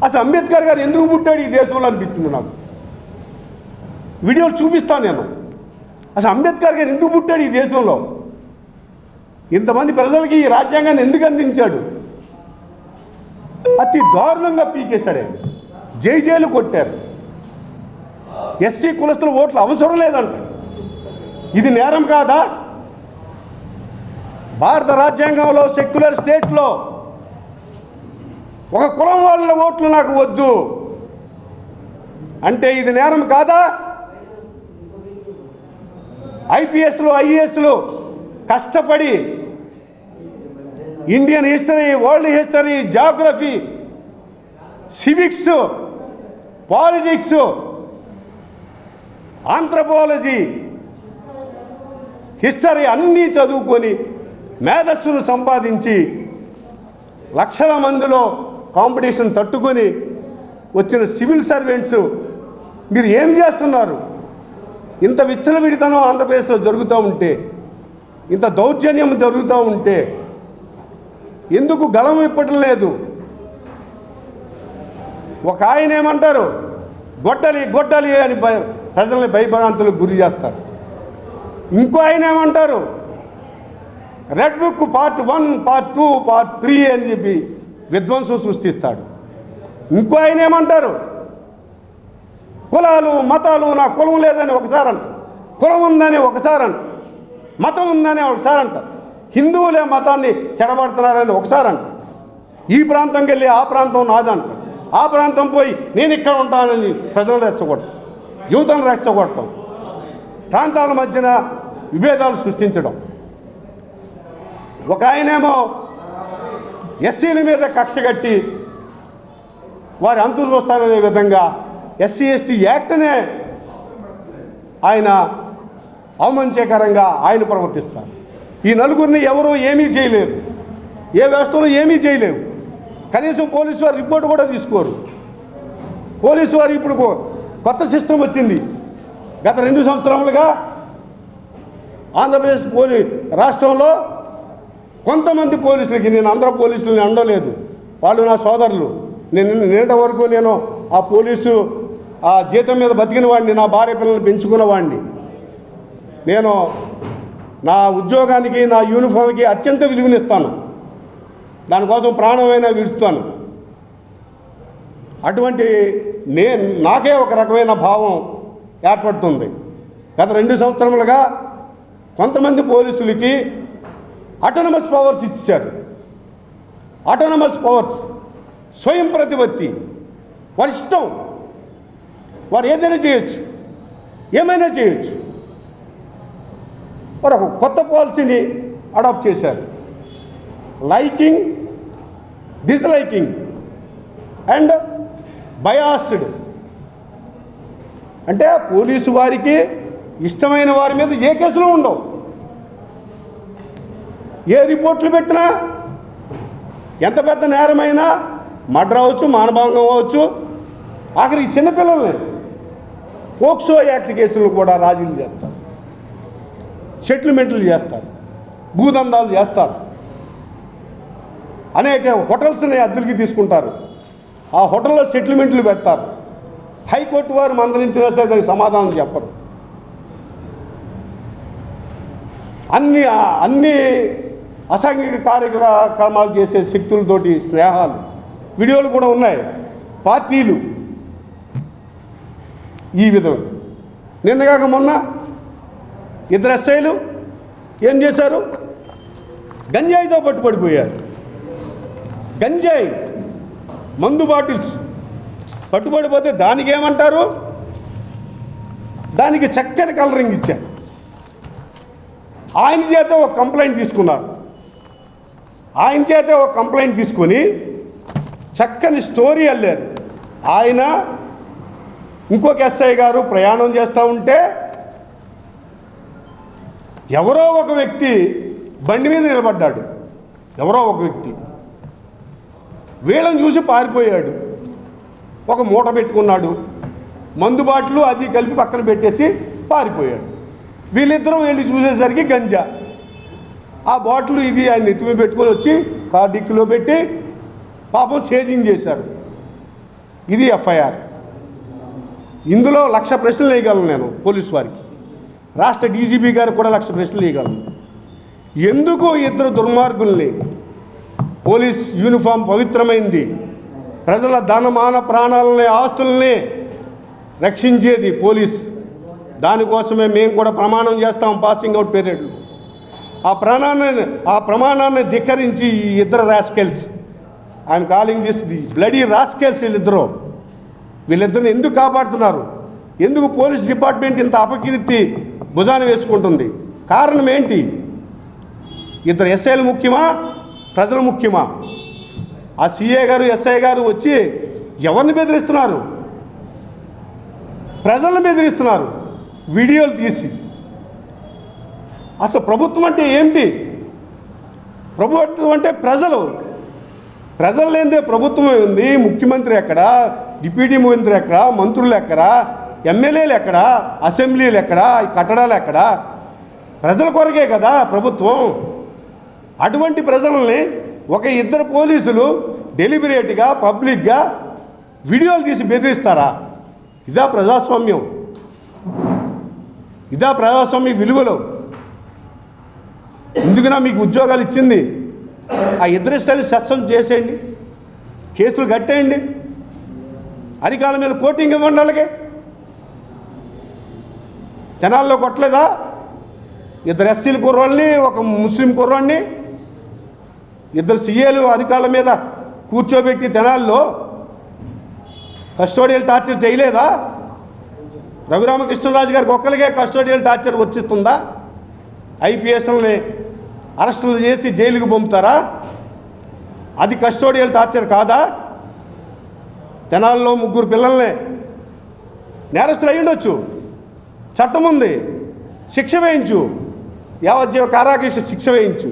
అసలు అంబేద్కర్ గారు ఎందుకు పుట్టాడు ఈ దేశంలో అనిపించింది నాకు. వీడియోలు చూపిస్తాను నేను. అసలు అంబేద్కర్ గారు ఎందుకు పుట్టాడు ఈ దేశంలో? ఇంతమంది ప్రజలకి ఈ రాజ్యాంగాన్ని ఎందుకు అందించాడు? అతి దారుణంగా పీకేశాడు. జైలు కొట్టారు. SC కులస్తుల ఓట్లు అవసరం లేదంట. ఇది నేరం కాదా? భారత రాజ్యాంగంలో సెక్యులర్ స్టేట్లో ఒక కులం వాళ్ళ ఓట్లు నాకు వద్దు అంటే ఇది నేరం కాదా? IPSలు IASలు కష్టపడి Indian history, world history, geography, civics, politics, anthropology, history అన్నీ చదువుకొని మేధస్సును సంపాదించి లక్షల మందిలో కాంపిటీషన్ తట్టుకొని వచ్చిన సివిల్ సర్వెంట్స్ మీరు ఏం చేస్తున్నారు? ఇంత విచ్చలవిడితనం ఆంధ్రప్రదేశ్లో జరుగుతూ ఉంటే, ఇంత దౌర్జన్యం జరుగుతూ ఉంటే ఎందుకు గలం ఇప్పటం లేదు? ఒక ఆయన ఏమంటారు, గొడ్డలి గొడ్డలి అని ప్రజల్ని భయభ్రాంతులకు గురి చేస్తారు. ఇంకో ఆయన ఏమంటారు, red book part 1, part 2, part 3 అని చెప్పి విధ్వంసం సృష్టిస్తాడు. ఇంకో ఆయన ఏమంటారు, కులాలు మతాలు, నా కులం లేదని ఒకసారి అంట, కులం ఉందని ఒకసారి అంట, మతం ఉందని ఒకసారి అంట, హిందువులే మతాన్ని చెడబడుతున్నారని ఒకసారి అంట, ఈ ప్రాంతంకి వెళ్ళి ఆ ప్రాంతం నాదంట, ఆ ప్రాంతం పోయి నేను ఇక్కడ ఉంటానని ప్రజలు రెచ్చగొట్టడం, యువతను రెచ్చగొట్టడం, ప్రాంతాల మధ్యన విభేదాలు సృష్టించడం. ఒక ఆయనేమో SCల మీద కక్ష కట్టి వారి అంతు చూస్తాననే విధంగా SC/ST యాక్ట్నే ఆయన అవమానకరంగా ఆయన ప్రవర్తిస్తారు. ఈ నలుగురిని ఎవరూ ఏమీ చేయలేరు, ఏ వ్యవస్థలో ఏమీ చేయలేవు. కనీసం పోలీసు వారు రిపోర్ట్ కూడా తీసుకోరు. పోలీసు వారు ఇప్పుడు కొత్త సిస్టమ్ వచ్చింది. గత 2 సంవత్సరాలుగా ఆంధ్రప్రదేశ్ రాష్ట్రంలో కొంతమంది పోలీసులకి, నేను అందరూ పోలీసులని అనలేదు, వాళ్ళు నా సోదరులు. నిన్నటి వరకు నేను ఆ పోలీసు ఆ జీతం మీద బతికిన వాడిని, నా భార్య పిల్లల్ని పెంచుకున్న వాడిని. నేను నా ఉద్యోగానికి, నా యూనిఫామ్కి అత్యంత విలువనిస్తాను, దానికోసం ప్రాణమైనా విడుస్తాను. అటువంటి నాకే ఒక రకమైన భావం ఏర్పడుతుంది. గత 2 సంవత్సరములుగా కొంతమంది పోలీసులకి అటానమస్ పవర్స్ ఇచ్చారు. అటానమస్ పవర్స్, స్వయం ప్రతిపత్తి, వారి ఇష్టం, వారు ఏదైనా చేయొచ్చు, ఏమైనా చేయొచ్చు. వారు ఒక కొత్త పాలసీని అడాప్ట్ చేశారు. Liking, disliking and biased. అంటే పోలీసు వారికి ఇష్టమైన వారి మీద ఏ కేసులు ఉండవు, ఏ రిపోర్ట్లు పెట్టినా, ఎంత పెద్ద నేరమైనా, మర్డర్ అవ్వచ్చు, మానభంగం అవ్వచ్చు, ఆఖరికి చిన్నపిల్లల్ని పోక్సో యాక్ట్ కేసులు కూడా రాజీలు చేస్తారు, సెటిల్మెంట్లు చేస్తారు, భూదందాలు చేస్తారు, అనేక హోటల్స్ని అద్దెలకి తీసుకుంటారు, ఆ హోటల్లో సెటిల్మెంట్లు పెడతారు. హైకోర్టు వారు మందలించిన దానికి సమాధానం చెప్పరు. అన్ని అసాంఘిక కార్యక్రమాలు చేసే శక్తులతోటి స్నేహాలు, వీడియోలు కూడా ఉన్నాయి. పార్టీలు ఈ విధంగా. నిన్నగాక మొన్న 2 ఎస్ఐలు ఏం చేశారు? గంజాయితో పట్టుబడిపోయారు. గంజాయి మందు బాటిల్స్ పట్టుబడిపోతే దానికి ఏమంటారు? దానికి చక్కని కలరింగ్ ఇచ్చారు. ఆయన చేత ఒక కంప్లైంట్ తీసుకున్నారు. ఆయన చేత ఒక కంప్లైంట్ తీసుకొని చక్కని స్టోరీ అల్లారు. ఆయన ఇంకొక ఎస్ఐ గారు ప్రయాణం చేస్తూ ఉంటే ఎవరో ఒక వ్యక్తి బండి మీద నిలబడ్డాడు. ఎవరో ఒక వ్యక్తి వీళ్ళని చూసి పారిపోయాడు. ఒక మూట పెట్టుకున్నాడు, మందు బాటిల్ అది కలిపి పక్కన పెట్టేసి పారిపోయాడు. వీళ్ళిద్దరూ వెళ్ళి చూసేసరికి గంజా. ఆ బాటిల్ ఇది ఆయన ఎత్తుమి పెట్టుకొని వచ్చి కార్ డిక్కీలో పెట్టి పాపం చేజింగ్ చేశారు. ఇది ఎఫ్ఐఆర్. ఇందులో 1,00,000 ప్రశ్నలు వేయగలను నేను పోలీసు వారికి. రాష్ట్ర డీజీపీ గారు కూడా 1,00,000 ప్రశ్నలు వేయగలను. ఎందుకు ఇద్దరు దుర్మార్గుల్ని, పోలీస్ యూనిఫామ్ పవిత్రమైంది, ప్రజల ధనమాన ప్రాణాలని ఆస్తుల్ని రక్షించేది పోలీస్. దానికోసమే మేము కూడా ప్రమాణం చేస్తాం పాసింగ్ అవుట్ పీరియడ్లో. ఆ ప్రమాణాన్ని ధిక్కరించి ఈ ఇద్దరు rascals, I'm calling this the bloody rascals, వీళ్ళిద్దరిని ఎందుకు కాపాడుతున్నారు? ఎందుకు పోలీస్ డిపార్ట్మెంట్ ఇంత అపకీర్తి భుజాన వేసుకుంటుంది? కారణం ఏంటి? ఇద్దరు ఎస్ఐలు ముఖ్యమా, ప్రజలు ముఖ్యమా? ఆ సిఏ గారు, ఎస్ఐ గారు వచ్చి ఎవరిని బెదిరిస్తున్నారు? ప్రజలను బెదిరిస్తున్నారు వీడియోలు తీసి. అసలు ప్రభుత్వం అంటే ఏంటి? ప్రభుత్వం అంటే ప్రజలు లేనిదే ప్రభుత్వమే ఉంది. ముఖ్యమంత్రి ఎక్కడ, డిప్యూటీ ముఖ్యమంత్రి ఎక్కడ, మంత్రులు ఎక్కడ, ఎమ్మెల్యేలు ఎక్కడ, అసెంబ్లీలు ఎక్కడ, ఈ కట్టడాలు ఎక్కడ? ప్రజల కొరకే కదా ప్రభుత్వం. అటువంటి ప్రజల్ని ఒక ఇద్దరు పోలీసులు డెలిబరేట్గా పబ్లిక్గా వీడియోలు తీసి బెదిరిస్తారా? ఇదా ప్రజాస్వామ్యం? ఇదా ప్రజాస్వామ్య విలువలు? ఎందుకునా మీకు ఉద్యోగాలు ఇచ్చింది? ఆ ఇద్దరు స్థాయి సస్పెండ్ చేసేయండి, కేసులు కట్టేయండి, అధికారుల మీద కోటింగ్ ఇవ్వండి. అలాగే జనాల్లో కొట్టలేదా? 2 ఎస్సీల కుర్రోళ్ళని, ఒక ముస్లిం కుర్రోడిని, 2 సీఏలు అధికారుల మీద కూర్చోబెట్టి తెనాల్లో కస్టోడియల్ టార్చర్ చేయలేదా? రఘురామకృష్ణరాజు గారికి ఒక్కరికే కస్టోడియల్ టార్చర్ వచ్చిస్తుందా? ఐపీఎస్లని అరెస్టులు చేసి జైలుకు పంపుతారా? అది కస్టోడియల్ టార్చర్ కాదా? తెనాల్లో 3 పిల్లల్ని నేరస్తులు అయి ఉండొచ్చు, చట్టం ఉంది, శిక్ష వేయించు, యావజ్జీవ కారాగార శిక్ష వేయించు.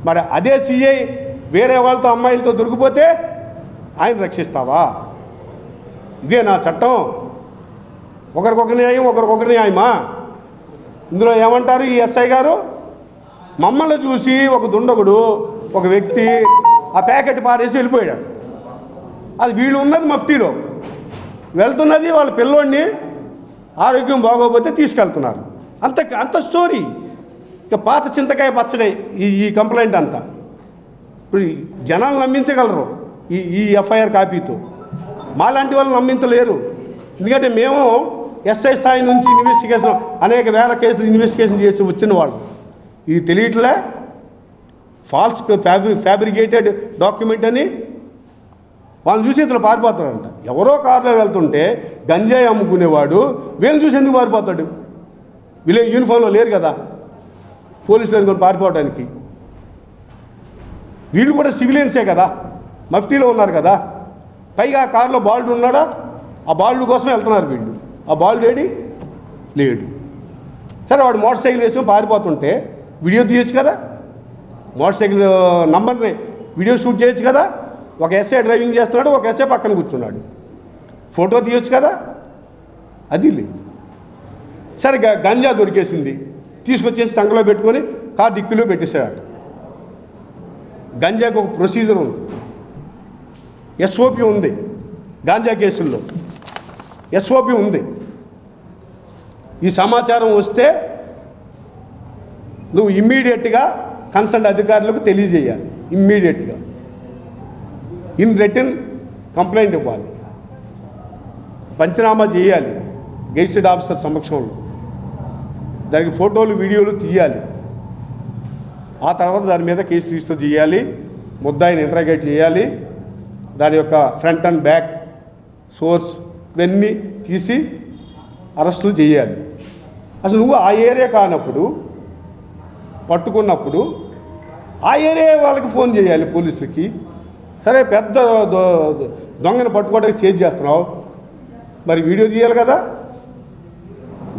మరి అదే సిఐ వేరే వాళ్ళతో అమ్మాయిలతో దొరికిపోతే ఆయన రక్షిస్తావా? ఇదే నా చట్టం? ఒకరికొక న్యాయం, ఒకరికొక న్యాయమా? ఇందులో ఏమంటారు ఈ ఎస్ఐ గారు? మమ్మల్ని చూసి ఒక దుండగుడు, ఒక వ్యక్తి ఆ ప్యాకెట్ పారేసి వెళ్ళిపోయాడు. అది వీళ్ళు ఉన్నది మఫ్టీలో, వెళ్తున్నది వాళ్ళ పిల్లోడిని ఆరోగ్యం బాగోకపోతే తీసుకెళ్తున్నారు. అంత స్టోరీ. ఇక పాత చింతకాయ పచ్చడే ఈ కంప్లైంట్ అంతా. ఇప్పుడు జనాలు నమ్మించగలరు ఈ ఎఫ్ఐఆర్ కాపీతో, మాలాంటి వాళ్ళు నమ్మించలేరు. ఎందుకంటే మేము ఎస్ఐ స్థాయి నుంచి ఇన్వెస్టిగేషన్, అనేక వేల కేసులు ఇన్వెస్టిగేషన్ చేసి వచ్చిన వాళ్ళు. ఇది తెలియట్లే, ఫాల్స్ ఫ్యాబ్రికేటెడ్ డాక్యుమెంట్ అని వాళ్ళని చూసి ఇతను పారిపోతాడంట. ఎవరో కారులో వెళ్తుంటే గంజాయి అమ్ముకునేవాడు వీళ్ళని చూసి ఎందుకు పారిపోతాడు? వీళ్ళే యూనిఫామ్లో లేరు కదా పోలీసులు అనుకుని పారిపోవడానికి. వీళ్ళు కూడా సివిలియన్సే కదా, మఫ్టీలో ఉన్నారు కదా. పైగా ఆ కారులో బాలుడు ఉన్నాడా, ఆ బాలుడు కోసం వెళ్తున్నారు వీళ్ళు. ఆ బాలుడు ఏడి లేడు. సరే వాడు మోటార్ సైకిల్ వేసుకొని పారిపోతుంటే వీడియో తీయచ్చు కదా, మోటార్ సైకిల్ నంబర్ని వీడియో షూట్ చేయొచ్చు కదా. ఒక ఎస్ఐ డ్రైవింగ్ చేస్తున్నాడు, ఒక ఎస్ఐ పక్కన కూర్చున్నాడు, ఫోటో తీయొచ్చు కదా. అది లేదు. సరే గంజా దొరికేసింది, తీసుకొచ్చేసి సంఖలో పెట్టుకొని కార్ డిక్కీలో పెట్టేశాడు. గంజాకు ఒక ప్రొసీజర్ ఉంది, ఎస్ఓపి ఉంది. గాంజా కేసుల్లో ఎస్ఓపి ఉంది. ఈ సమాచారం వస్తే నువ్వు ఇమ్మీడియట్గా కన్సర్న్ అధికారులకు తెలియజేయాలి. ఇమ్మీడియట్గా ఇన్ రిటన్ కంప్లైంట్ ఇవ్వాలి, పంచనామా చేయాలి గెజిటెడ్ ఆఫీసర్ సమక్షంలో. దానికి ఫోటోలు వీడియోలు తీయాలి. ఆ తర్వాత దాని మీద కేసు రిజిస్టర్ చేయాలి, ముద్దాయిని ఇంటరాగేట్ చేయాలి, దాని యొక్క ఫ్రంట్ అండ్ బ్యాక్ సోర్స్ ఇవన్నీ తీసి అరెస్టులు చేయాలి. అసలు నువ్వు ఆ ఏరియా కానప్పుడు, పట్టుకున్నప్పుడు ఆ ఏరియా వాళ్ళకి ఫోన్ చేయాలి, పోలీసులకి. సరే పెద్ద దొంగను పట్టుకోవడానికి చేజ్ చేస్తున్నావు, మరి వీడియో తీయాలి కదా.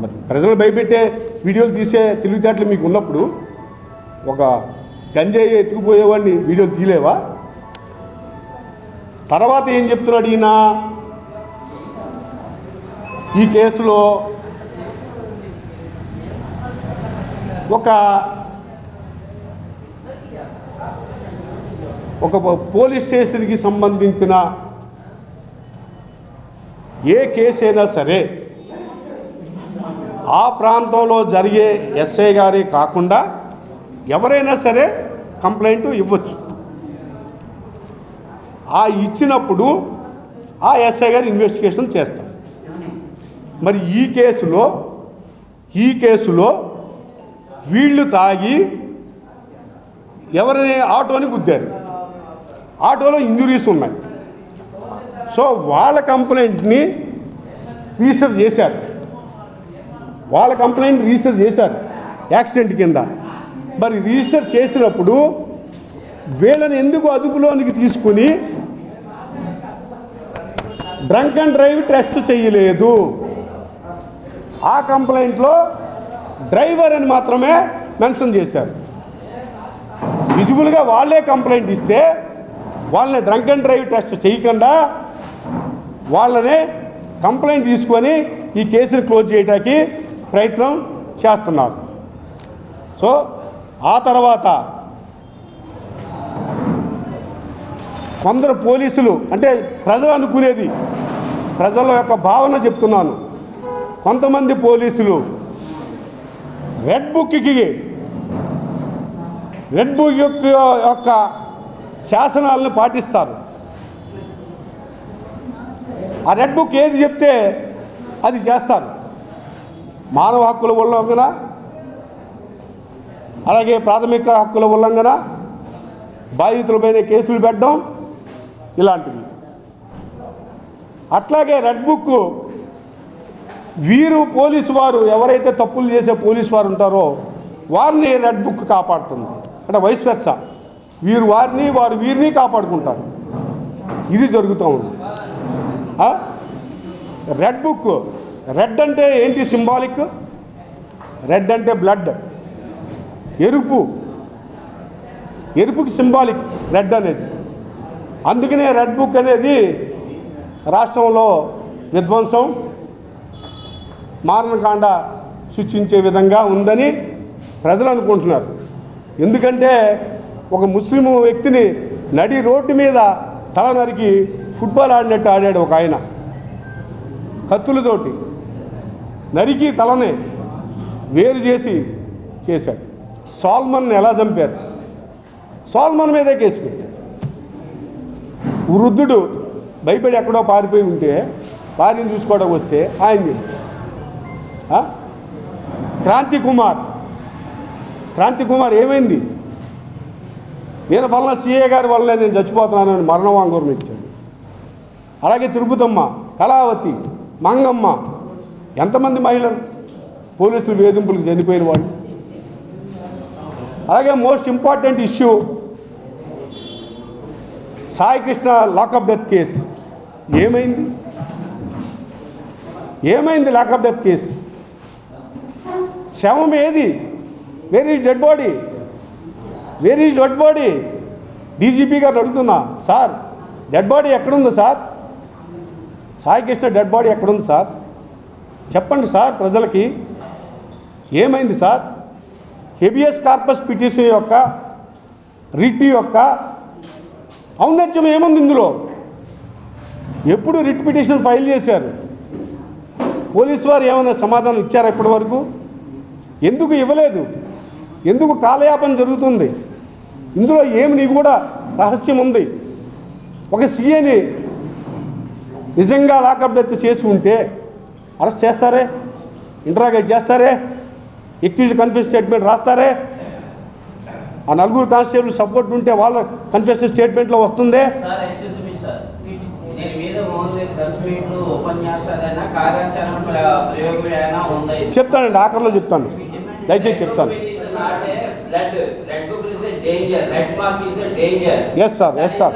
మరి ప్రజలు భయపెట్టే వీడియోలు తీసే తెలివితేటలు మీకు ఉన్నప్పుడు ఒక గంజాయి ఎత్తుకుపోయేవాడిని వీడియోలు తీయలేవా? తర్వాత ఏం చెప్తున్నాడు ఈయన ఈ కేసులో? ఒక పోలీస్ స్టేషన్కి సంబంధించిన ఏ కేసు అయినా సరే ఆ ప్రాంతంలో జరిగే ఎస్ఐ గారే కాకుండా ఎవరైనా సరే కంప్లైంట్ ఇవ్వచ్చు. ఆ ఇచ్చినప్పుడు ఆ ఎస్ఐ గారు ఇన్వెస్టిగేషన్ చేస్తారు. మరి ఈ కేసులో వీళ్ళు తాగి ఎవరిని ఆటోని గుద్దారు, ఆటోలో ఇంజురీస్ ఉన్నాయి. సో వాళ్ళ కంప్లైంట్ని రిజిస్టర్ చేశారు, యాక్సిడెంట్ కింద. మరి రిజిస్టర్ చేసినప్పుడు వీళ్ళని ఎందుకు అదుపులోనికి తీసుకుని డ్రంక్ అండ్ డ్రైవ్ టెస్ట్ చేయలేదు? ఆ కంప్లైంట్లో డ్రైవర్ అని మాత్రమే మెన్షన్ చేశారు. విజిబుల్గా వాళ్ళే కంప్లైంట్ ఇస్తే వాళ్ళని డ్రంక్ అండ్ డ్రైవ్ టెస్ట్ చేయకుండా వాళ్ళనే కంప్లైంట్ తీసుకొని ఈ కేసును క్లోజ్ చేయడానికి ప్రయత్నం చేస్తున్నారు. సో ఆ తర్వాత కొందరు పోలీసులు, అంటే ప్రజలు అనుకునేది, ప్రజల యొక్క భావన చెప్తున్నాను, కొంతమంది పోలీసులు రెడ్ బుక్ యొక్క శాసనాలను పాటిస్తారు. ఆ రెడ్ బుక్ ఏది చెప్తే అది చేస్తారు. మానవ హక్కుల ఉల్లంఘన, అలాగే ప్రాథమిక హక్కుల ఉల్లంఘన, బాధితులపైన కేసులు పెట్టడం, ఇలాంటివి. అట్లాగే రెడ్ బుక్ వీరు పోలీసు వారు ఎవరైతే తప్పులు చేసే పోలీసు వారు ఉంటారో వారిని రెడ్ బుక్ కాపాడుతుంది. అంటే వైస్ వెర్సా, వీరు వారిని, వారు వీరిని కాపాడుకుంటారు. ఇది జరుగుతూ ఉంది. రెడ్ బుక్, రెడ్ అంటే ఏంటి సింబాలిక్? రెడ్ అంటే బ్లడ్, ఎరుపుకి సింబాలిక్ రెడ్ అనేది. అందుకనే రెడ్ బుక్ అనేది రాష్ట్రంలో విధ్వంసం, మారణకాండ సృష్టించే విధంగా ఉందని ప్రజలు అనుకుంటున్నారు. ఎందుకంటే ఒక ముస్లిం వ్యక్తిని నడి రోడ్డు మీద తల నరికి ఫుట్బాల్ ఆడినట్టు ఆడాడు ఒక ఆయన, కత్తులతోటి నరికి తలనే వేరు చేశాడు. సాల్మన్ ఎలా చంపారు? సాల్మన్ మీదే కేసు పెట్టారు. వృద్ధుడు భయపడి ఎక్కడో పారిపోయి ఉంటే భార్యను చూసుకోవడానికి వస్తే ఆయన క్రాంతి కుమార్ ఏమైంది? నేను ఫలానా సీఏ గారి వల్ల నేను చచ్చిపోతున్నానని మరణ వాంగ్మూలం ఇచ్చాడు. అలాగే తిరుపతమ్మ, కళావతి, మంగమ్మ, ఎంతమంది మహిళలు పోలీసులు వేధింపులకు చనిపోయిన వాళ్ళు. అలాగే most important issue Sai Krishna lockup death case ఏమైంది? ఏమైంది లాకప్ డెత్ కేసు? శవం ఏది? Where is dead body? Where is dead body? DGP గారు అడుగుతున్నా, సార్ డెడ్ బాడీ ఎక్కడుంది sir? Sai Krishna dead body ఎక్కడుంది సార్? చెప్పండి సార్ ప్రజలకి. ఏమైంది సార్? హెబియస్ కార్పస్ పిటిషన్ యొక్క రిట్ యొక్క ఔన్నత్యం ఏముంది ఇందులో? ఎప్పుడు రిట్ పిటిషన్ ఫైల్ చేశారు? పోలీసు వారు ఏమైనా సమాధానం ఇచ్చారా ఇప్పటి వరకు? ఎందుకు ఇవ్వలేదు? ఎందుకు కాలయాపన జరుగుతుంది? ఇందులో ఏమి కూడా రహస్యం ఉంది. ఒక సీఏని నిజంగా లాకప్ డెత్ చేసి ఉంటే అరెస్ట్ చేస్తారే, ఇంటరాగేట్ చేస్తారే, ఎక్యూజ్ కన్ఫెషన్ స్టేట్మెంట్ రాస్తారే, ఆ నలుగురు కానిస్టేబుల్ సపోర్ట్ ఉంటే వాళ్ళ కన్ఫెషన్ స్టేట్మెంట్లో వస్తుందే. చెప్తానండి, ఆఖరిలో చెప్తాను, దయచేసి చెప్తాను. Yes sir, yes sir,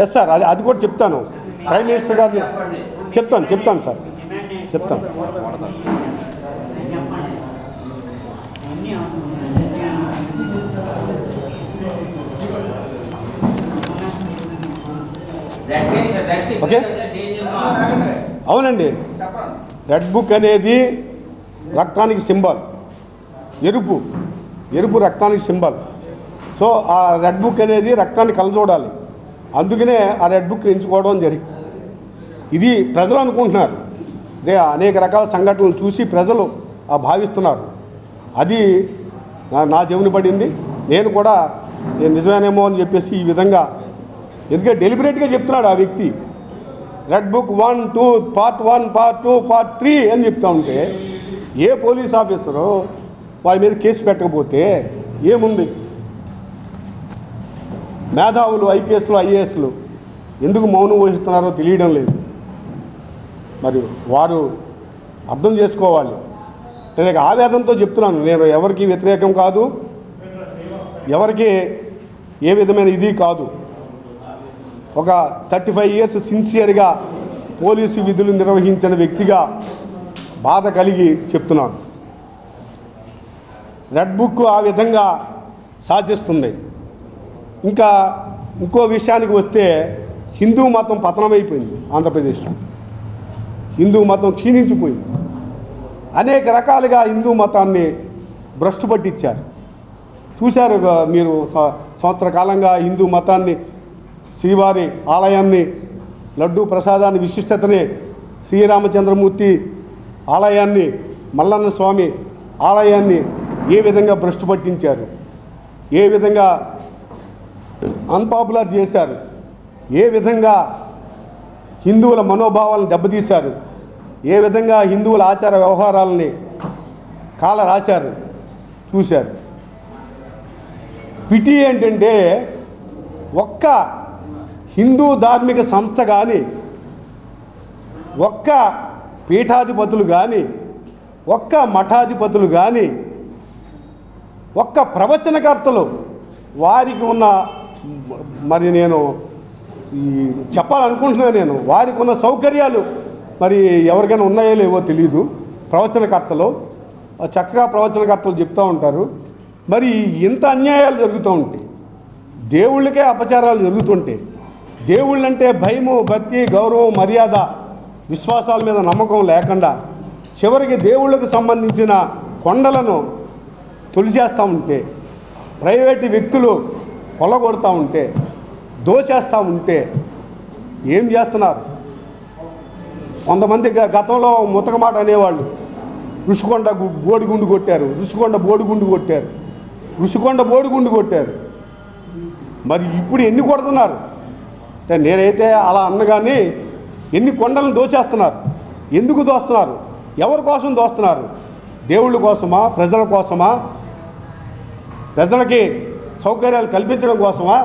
yes sir, అది కూడా చెప్తాను. ప్రైమ్ మినిస్టర్ గారిని చెప్తాను సార్, చెప్తాను. ఓకే, అవునండి. రెడ్ బుక్ అనేది రక్తానికి సింబల్. ఎరుపు రక్తానికి సింబల్. సో ఆ రెడ్ బుక్ అనేది రక్తాన్ని కలచూడాలి. అందుకనే ఆ రెడ్ బుక్ ఎంచుకోవడం జరిగింది. ఇది ప్రజలు అనుకుంటున్నారు, అనేక రకాల సంఘటనలు చూసి ప్రజలు భావిస్తున్నారు. అది నా చెవిని పడింది. నేను కూడా నిజమేనేమో అని చెప్పేసి ఈ విధంగా, ఎందుకంటే డెలిబరేట్గా చెప్తున్నాడు ఆ వ్యక్తి. Red book 1, 2, part 1, part 2, part 3 అని చెప్తా ఉంటే ఏ పోలీస్ ఆఫీసరు వాళ్ళ మీద కేసు పెట్టకపోతే ఏముంది? మేధావులు ఐపీఎస్లు ఐఏఎస్లు ఎందుకు మౌనం వహిస్తున్నారో తెలియడం లేదు. మరి వారు అర్థం చేసుకోవాలి. నేను ఆవేదనతో చెప్తున్నాను, నేను ఎవరికి వ్యతిరేకం కాదు, ఎవరికి ఏ విధమైన ఇది కాదు. ఒక 35 ఇయర్స్ సిన్సియర్గా పోలీసు విధులు నిర్వహించిన వ్యక్తిగా బాధ కలిగి చెప్తున్నాను. రెడ్ బుక్ ఆ విధంగా సాధిస్తుంది. ఇంకా ఇంకో విషయానికి వస్తే హిందూ మతం పతనమైపోయింది ఆంధ్రప్రదేశ్లో. హిందూ మతం క్షీణించిపోయింది. అనేక రకాలుగా హిందూ మతాన్ని భ్రష్టు పట్టించారు. చూశారు మీరు, సంవత్సర కాలంగా హిందూ మతాన్ని, శ్రీవారి ఆలయాన్ని, లడ్డూ ప్రసాదాన్ని, విశిష్టతని, శ్రీరామచంద్రమూర్తి ఆలయాన్ని, మల్లన్న స్వామి ఆలయాన్ని ఏ విధంగా భ్రష్టు పట్టించారు, ఏ విధంగా అన్పాపులర్ చేశారు, ఏ విధంగా హిందువుల మనోభావాలను దెబ్బతీశారు, ఏ విధంగా హిందువుల ఆచార వ్యవహారాలని కాల రాశారు, చూశారు. పిటి ఏంటంటే ఒక్క హిందూ ధార్మిక సంస్థ కానీ, ఒక్క పీఠాధిపతులు కానీ, ఒక్క మఠాధిపతులు కానీ, ఒక్క ప్రవచనకర్తలు వారికి ఉన్న, మరి నేను చెప్పాలనుకుంటున్నాను, వారికి ఉన్న సౌకర్యాలు మరి ఎవరికైనా ఉన్నాయో లేవో తెలియదు. ప్రవచనకర్తలు చక్కగా ప్రవచనకర్తలు చెప్తూ ఉంటారు. మరి ఇంత అన్యాయాలు జరుగుతూ ఉంటాయి, దేవుళ్ళకే అపచారాలు జరుగుతుంటాయి. దేవుళ్ళంటే భయము, భక్తి, గౌరవం, మర్యాద, విశ్వాసాల మీద నమ్మకం లేకుండా చివరికి దేవుళ్ళకు సంబంధించిన కొండలను తొలిచేస్తూ ఉంటే, ప్రైవేటు వ్యక్తులు కొల్లగొడతా ఉంటే, దోచేస్తూ ఉంటే ఏం చేస్తున్నారు? కొంతమంది గతంలో ముతకమాట అనేవాళ్ళు, ఋషికొండ బోడిగుండు కొట్టారు, ఋషికొండ బోడిగుండు కొట్టారు, ఋషికొండ బోడిగుండు కొట్టారు. మరి ఇప్పుడు ఎన్ని కొడుతున్నారు? అంటే నేనైతే అలా అన్నగానే ఎన్ని కొండలను దోచేస్తున్నారు? ఎందుకు దోస్తున్నారు? ఎవరి కోసం దోస్తున్నారు? దేవుళ్ళ కోసమా? ప్రజల కోసమా? ప్రజలకి సౌకర్యాలు కల్పించడం కోసమా?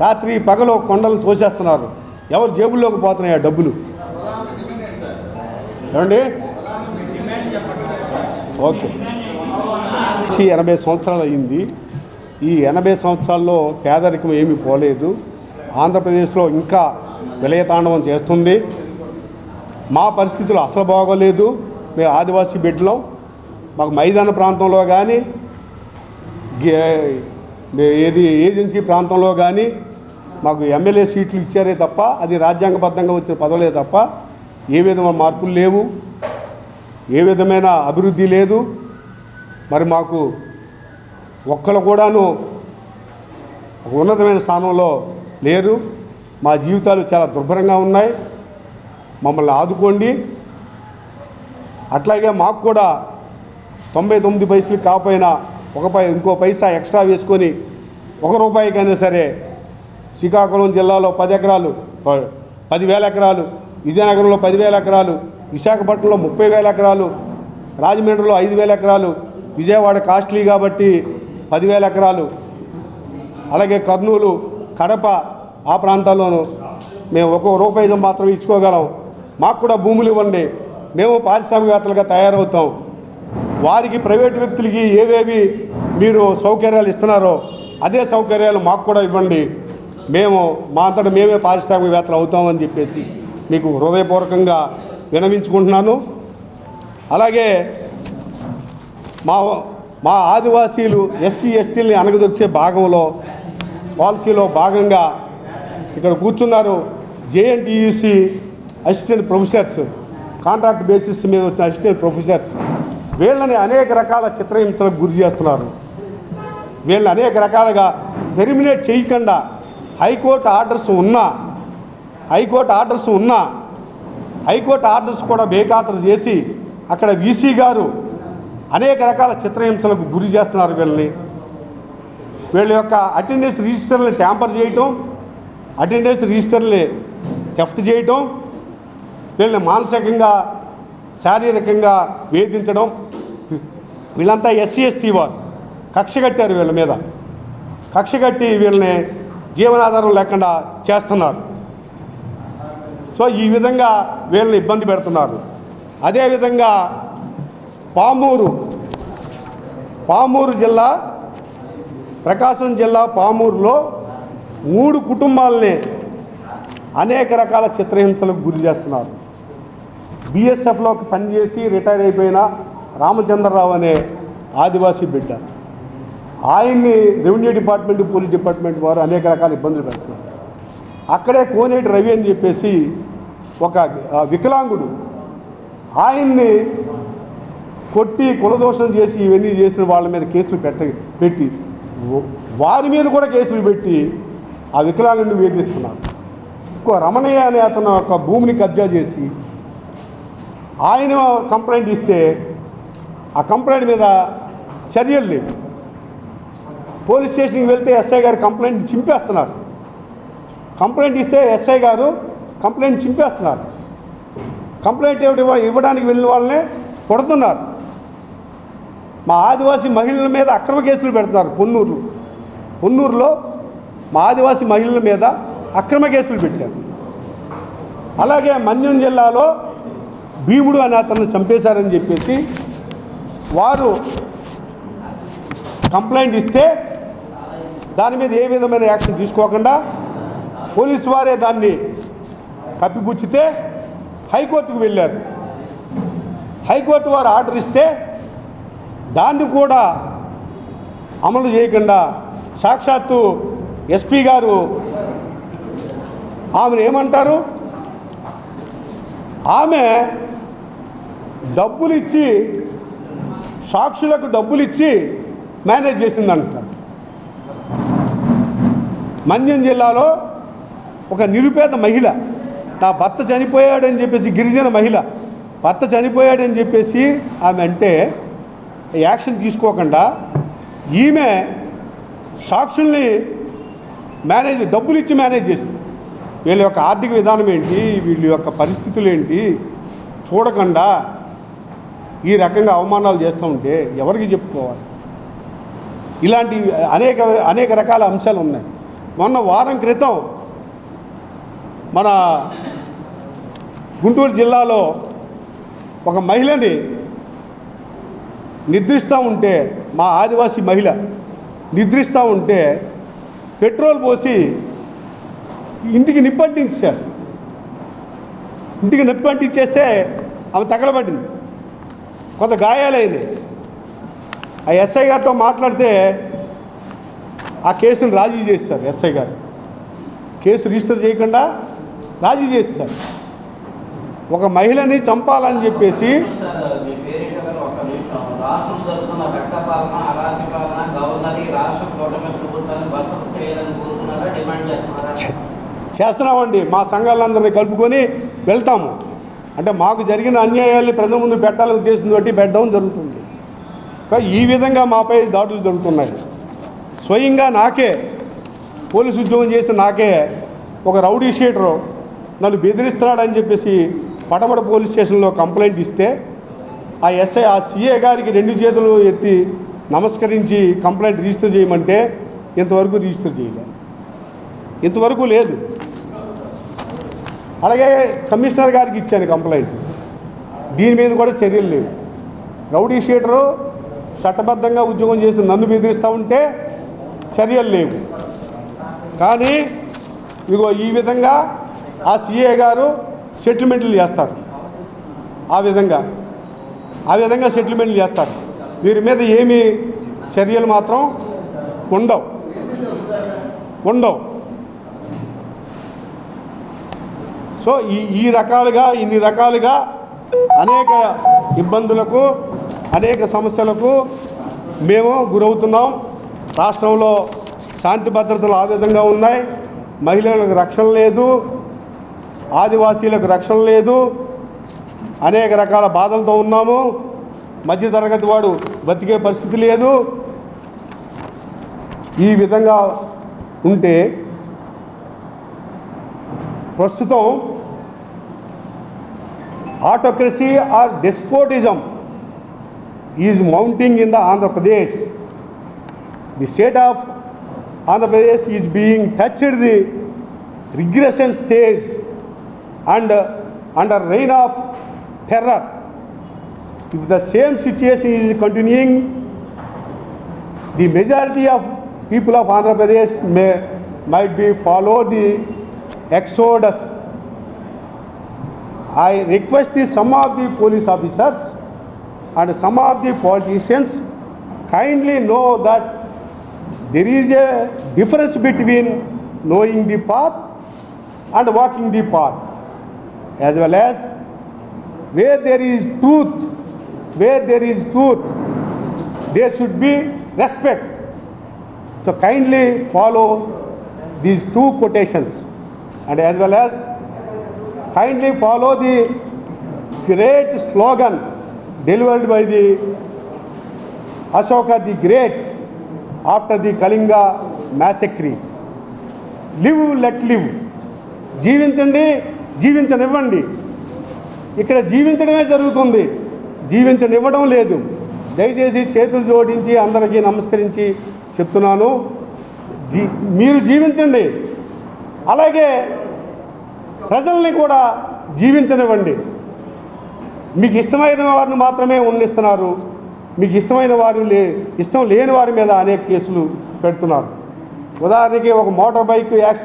రాత్రి పగలు కొండలు తోసేస్తున్నారు. ఎవరు జేబుల్లోకి పోతున్నాయి ఆ డబ్బులు? ఏమండి? ఓకే, 80 సంవత్సరాలు అయ్యింది. ఈ 80 సంవత్సరాల్లో పేదరికం ఏమీ పోలేదు. ఆంధ్రప్రదేశ్లో ఇంకా విలయతాండవం చేస్తుంది. మా పరిస్థితులు అసలు బాగోలేదు. మేము ఆదివాసీ బిడ్డలం. మాకు మైదాన ప్రాంతంలో కానీ ఏజెన్సీ ప్రాంతంలో కానీ మాకు ఎమ్మెల్యే సీట్లు ఇచ్చారే తప్ప, అది రాజ్యాంగబద్ధంగా వచ్చిన పదవులే తప్ప ఏ విధమైన మార్పులు లేవు, ఏ విధమైన అభివృద్ధి లేదు. మరి మాకు ఒక్కరు కూడాను ఉన్నతమైన స్థానంలో లేరు. మా జీవితాలు చాలా దుర్భరంగా ఉన్నాయి. మమ్మల్ని ఆదుకోండి. అట్లాగే మాకు కూడా 99 పైసలు కాకపోయినా ఇంకో పైసా ఎక్స్ట్రా వేసుకొని ₹1కైనా సరే శ్రీకాకుళం జిల్లాలో 10 ఎకరాలు 10,000 ఎకరాలు, విజయనగరంలో 10,000 ఎకరాలు, విశాఖపట్నంలో 30,000 ఎకరాలు, రాజమండ్రిలో 5,000 ఎకరాలు, విజయవాడ కాస్ట్లీ కాబట్టి 10,000 ఎకరాలు, అలాగే కర్నూలు, కడప ఆ ప్రాంతాల్లోనూ మేము ₹1 మాత్రం ఇచ్చుకోగలం. మాకు కూడా భూములు ఇవ్వండి. మేము పారిశ్రామికవేత్తలుగా తయారవుతాం. వారికి ప్రైవేటు వ్యక్తులకి ఏవేవి మీరు సౌకర్యాలు ఇస్తున్నారో అదే సౌకర్యాలు మాకు కూడా ఇవ్వండి. మేము మా అంతటా మేమే పారిశ్రామికవేత్తలు అవుతామని చెప్పేసి మీకు హృదయపూర్వకంగా విన్నవించుకుంటున్నాను. అలాగే మా ఆదివాసీలు ఎస్సీ ఎస్టీలని అణగదొచ్చే భాగంలో పాలసీలో భాగంగా ఇక్కడ కూర్చున్నారు జేఎన్టీయూసీ అసిస్టెంట్ ప్రొఫెసర్స్, కాంట్రాక్ట్ బేసిస్ మీద వచ్చిన అసిస్టెంట్ ప్రొఫెసర్స్. వీళ్ళని అనేక రకాల చిత్రహింసలకు గురి చేస్తున్నారు. వీళ్ళని అనేక రకాలుగా టెర్మినేట్ చేయకుండా హైకోర్టు ఆర్డర్స్ కూడా బేఖాతరు చేసి అక్కడ వీసీ గారు అనేక రకాల చిత్రహింసలకు గురి చేస్తున్నారు. వీళ్ళ యొక్క అటెండెన్స్ రిజిస్టర్ని ట్యాంపర్ చేయటం, అటెండెన్స్ రిజిస్టర్ని థెఫ్ట్ చేయటం, వీళ్ళని మానసికంగా శారీరకంగా వేధించడం. వీళ్ళంతా ఎస్సీ ఎస్టీ వారు కక్ష కట్టారు. వీళ్ళ మీద కక్ష కట్టి వీళ్ళని జీవనాధారం లేకుండా చేస్తున్నారు. సో ఈ విధంగా వీళ్ళని ఇబ్బంది పెడుతున్నారు. అదేవిధంగా పామూరు జిల్లా, ప్రకాశం జిల్లా పామూరులో 3 కుటుంబాలని అనేక రకాల చిత్రహింసలకు గురి చేస్తున్నారు. బీఎస్ఎఫ్లోకి పనిచేసి రిటైర్ అయిపోయిన రామచంద్రరావు అనే ఆదివాసీ బిడ్డ, ఆయన్ని రెవెన్యూ డిపార్ట్మెంట్, పోలీస్ డిపార్ట్మెంట్ వారు అనేక రకాల ఇబ్బందులు పెడుతున్నారు. అక్కడే కోనేటి రవి అని చెప్పేసి ఒక వికలాంగుడు, ఆయన్ని కొట్టి కులదోషం చేసి ఇవన్నీ చేసిన వాళ్ళ మీద కేసులు పెట్టి వారి మీద కూడా కేసులు పెట్టి ఆ వికలాంగుడిని వేధిస్తున్నారు. ఇంకో రమణయ్య అనే అతను ఒక భూమిని కబ్జా చేసి ఆయన కంప్లైంట్ ఇస్తే ఆ కంప్లైంట్ మీద చర్యలు లేదు. పోలీస్ స్టేషన్కి వెళ్తే ఎస్ఐ గారు కంప్లైంట్ చింపేస్తున్నారు. కంప్లైంట్ ఇస్తే ఎస్ఐ గారు కంప్లైంట్ చింపేస్తున్నారు. కంప్లైంట్ ఇవ్వడానికి వెళ్ళిన వాళ్ళనే కొడుతున్నారు. మా ఆదివాసీ మహిళల మీద అక్రమ కేసులు పెడుతున్నారు. పొన్నూరులో మా ఆదివాసీ మహిళల మీద అక్రమ కేసులు పెట్టారు. అలాగే మన్యం జిల్లాలో భీముడు అనే అతన్ని చంపేశారని చెప్పేసి వారు కంప్లైంట్ ఇస్తే దాని మీద ఏ విధమైన యాక్షన్ తీసుకోకుండా పోలీసు వారే దాన్ని కప్పిపుచ్చితే హైకోర్టుకు వెళ్ళారు. హైకోర్టు వారు ఆర్డర్ ఇస్తే దాన్ని కూడా అమలు చేయకుండా సాక్షాత్తు ఎస్పీ గారు ఆమెను ఏమంటారు, ఆమె డబ్బులు ఇచ్చి సాక్షులకు డబ్బులు ఇచ్చి మేనేజ్ చేసిందంట. మన్యం జిల్లాలో ఒక నిరుపేద మహిళ, నా భర్త చనిపోయాడని చెప్పేసి, గిరిజన మహిళ భర్త చనిపోయాడని చెప్పేసి ఆమె అంటే యాక్షన్ తీసుకోకుండా ఈమె సాక్షుల్ని డబ్బులు ఇచ్చి మేనేజ్ చేసింది. వీళ్ళ యొక్క ఆర్థిక విధానం ఏంటి, వీళ్ళ యొక్క పరిస్థితులు ఏంటి చూడకుండా ఈ రకంగా అవమానాలు చేస్తూ ఉంటే ఎవరికి చెప్పుకోవాలి? ఇలాంటి అనేక రకాల అంశాలు ఉన్నాయి. మొన్న వారం క్రితం మన గుంటూరు జిల్లాలో ఒక మహిళని నిద్రిస్తూ ఉంటే, మా ఆదివాసీ మహిళ నిద్రిస్తూ ఉంటే పెట్రోల్ పోసి ఇంటికి నిప్పంటించారు. ఇంటికి నిప్పంటించేస్తే ఆమె తగలబడింది, కొంత గాయాలైంది. ఆ ఎస్ఐ గారితో మాట్లాడితే ఆ కేసును రాజీ చేస్తారు. ఎస్ఐ గారు కేసు రిజిస్టర్ చేయకుండా రాజీ చేస్తారు. ఒక మహిళని చంపాలని చెప్పేసి చేస్తున్నామండి. మా సంఘాలందరినీ కలుపుకొని వెళ్తాము. అంటే మాకు జరిగిన అన్యాయాల్ని ప్రజల ముందు పెట్టాలని ఉద్దేశంతో పెట్టడం జరుగుతుంది. ఈ విధంగా మాపై దాడులు జరుగుతున్నాయి. స్వయంగా నాకే పోలీసు ఉద్యోగం చేసిన నాకే ఒక రౌడీ షీటరు నన్ను బెదిరిస్తున్నాడని చెప్పేసి పటమట పోలీస్ స్టేషన్లో కంప్లైంట్ ఇస్తే ఆ ఎస్ఐ ఆ సిఏ గారికి 2 చేతులు ఎత్తి నమస్కరించి కంప్లైంట్ రిజిస్టర్ చేయమంటే ఇంతవరకు రిజిస్టర్ చేయలేదు, ఇంతవరకు లేదు. అలాగే కమిషనర్ గారికి ఇచ్చాను కంప్లైంట్, దీని మీద కూడా చర్యలు లేవు. రౌడీ షీటరు చట్టబద్ధంగా ఉద్యోగం చేసిన నన్ను బెదిరిస్తూ ఉంటే చర్యలు లేవు. కానీ ఇదిగో ఈ విధంగా ఆ సిఏ గారు సెటిల్మెంట్లు చేస్తారు. ఆ విధంగా సెటిల్మెంట్లు చేస్తారు. వీరి మీద ఏమీ చర్యలు మాత్రం ఉండవు. సో ఇన్ని రకాలుగా అనేక ఇబ్బందులకు, అనేక సమస్యలకు మేము గురవుతున్నాం. రాష్ట్రంలో శాంతి భద్రతలు ఆ విధంగా ఉన్నాయి. మహిళలకు రక్షణ లేదు, ఆదివాసీలకు రక్షణ లేదు, అనేక రకాల బాధలతో ఉన్నాము. మధ్యతరగతి వాడు బతికే పరిస్థితి లేదు. ఈ విధంగా ఉంటే ప్రస్తుతం autocracy or despotism is mounting in the Andhra Pradesh. The state of Andhra Pradesh is being touched the regression stage and under reign of terror. If the same situation is continuing, the majority of people of Andhra Pradesh might be follow the exodus. I request some of the police officers and some of the politicians kindly know that there is a difference between knowing the path and walking the path, as well as where there is truth, there should be respect. So kindly follow these 2 quotations, and as well as kindly follow the great slogan delivered by the Ashoka the Great after the Kalinga massacre. Live, let live. జీవించండి, జీవించనివ్వండి. ఇక్కడ జీవించడమే జరుగుతుంది, జీవించనివ్వడం లేదు. దయచేసి చేతులు జోడించి అందరికీ నమస్కరించి చెప్తున్నాను, మీరు జీవించండి. అలాగే ప్రజల్ని కూడా జీవించనివ్వండి. మీకు ఇష్టమైన వారిని మాత్రమే ఉన్నిస్తున్నారు, మీకు ఇష్టం లేని వారి మీద అనేక కేసులు పెడుతున్నారు. ఉదాహరణకి ఒక మోటార్ బైక్ యాక్సిడెంట్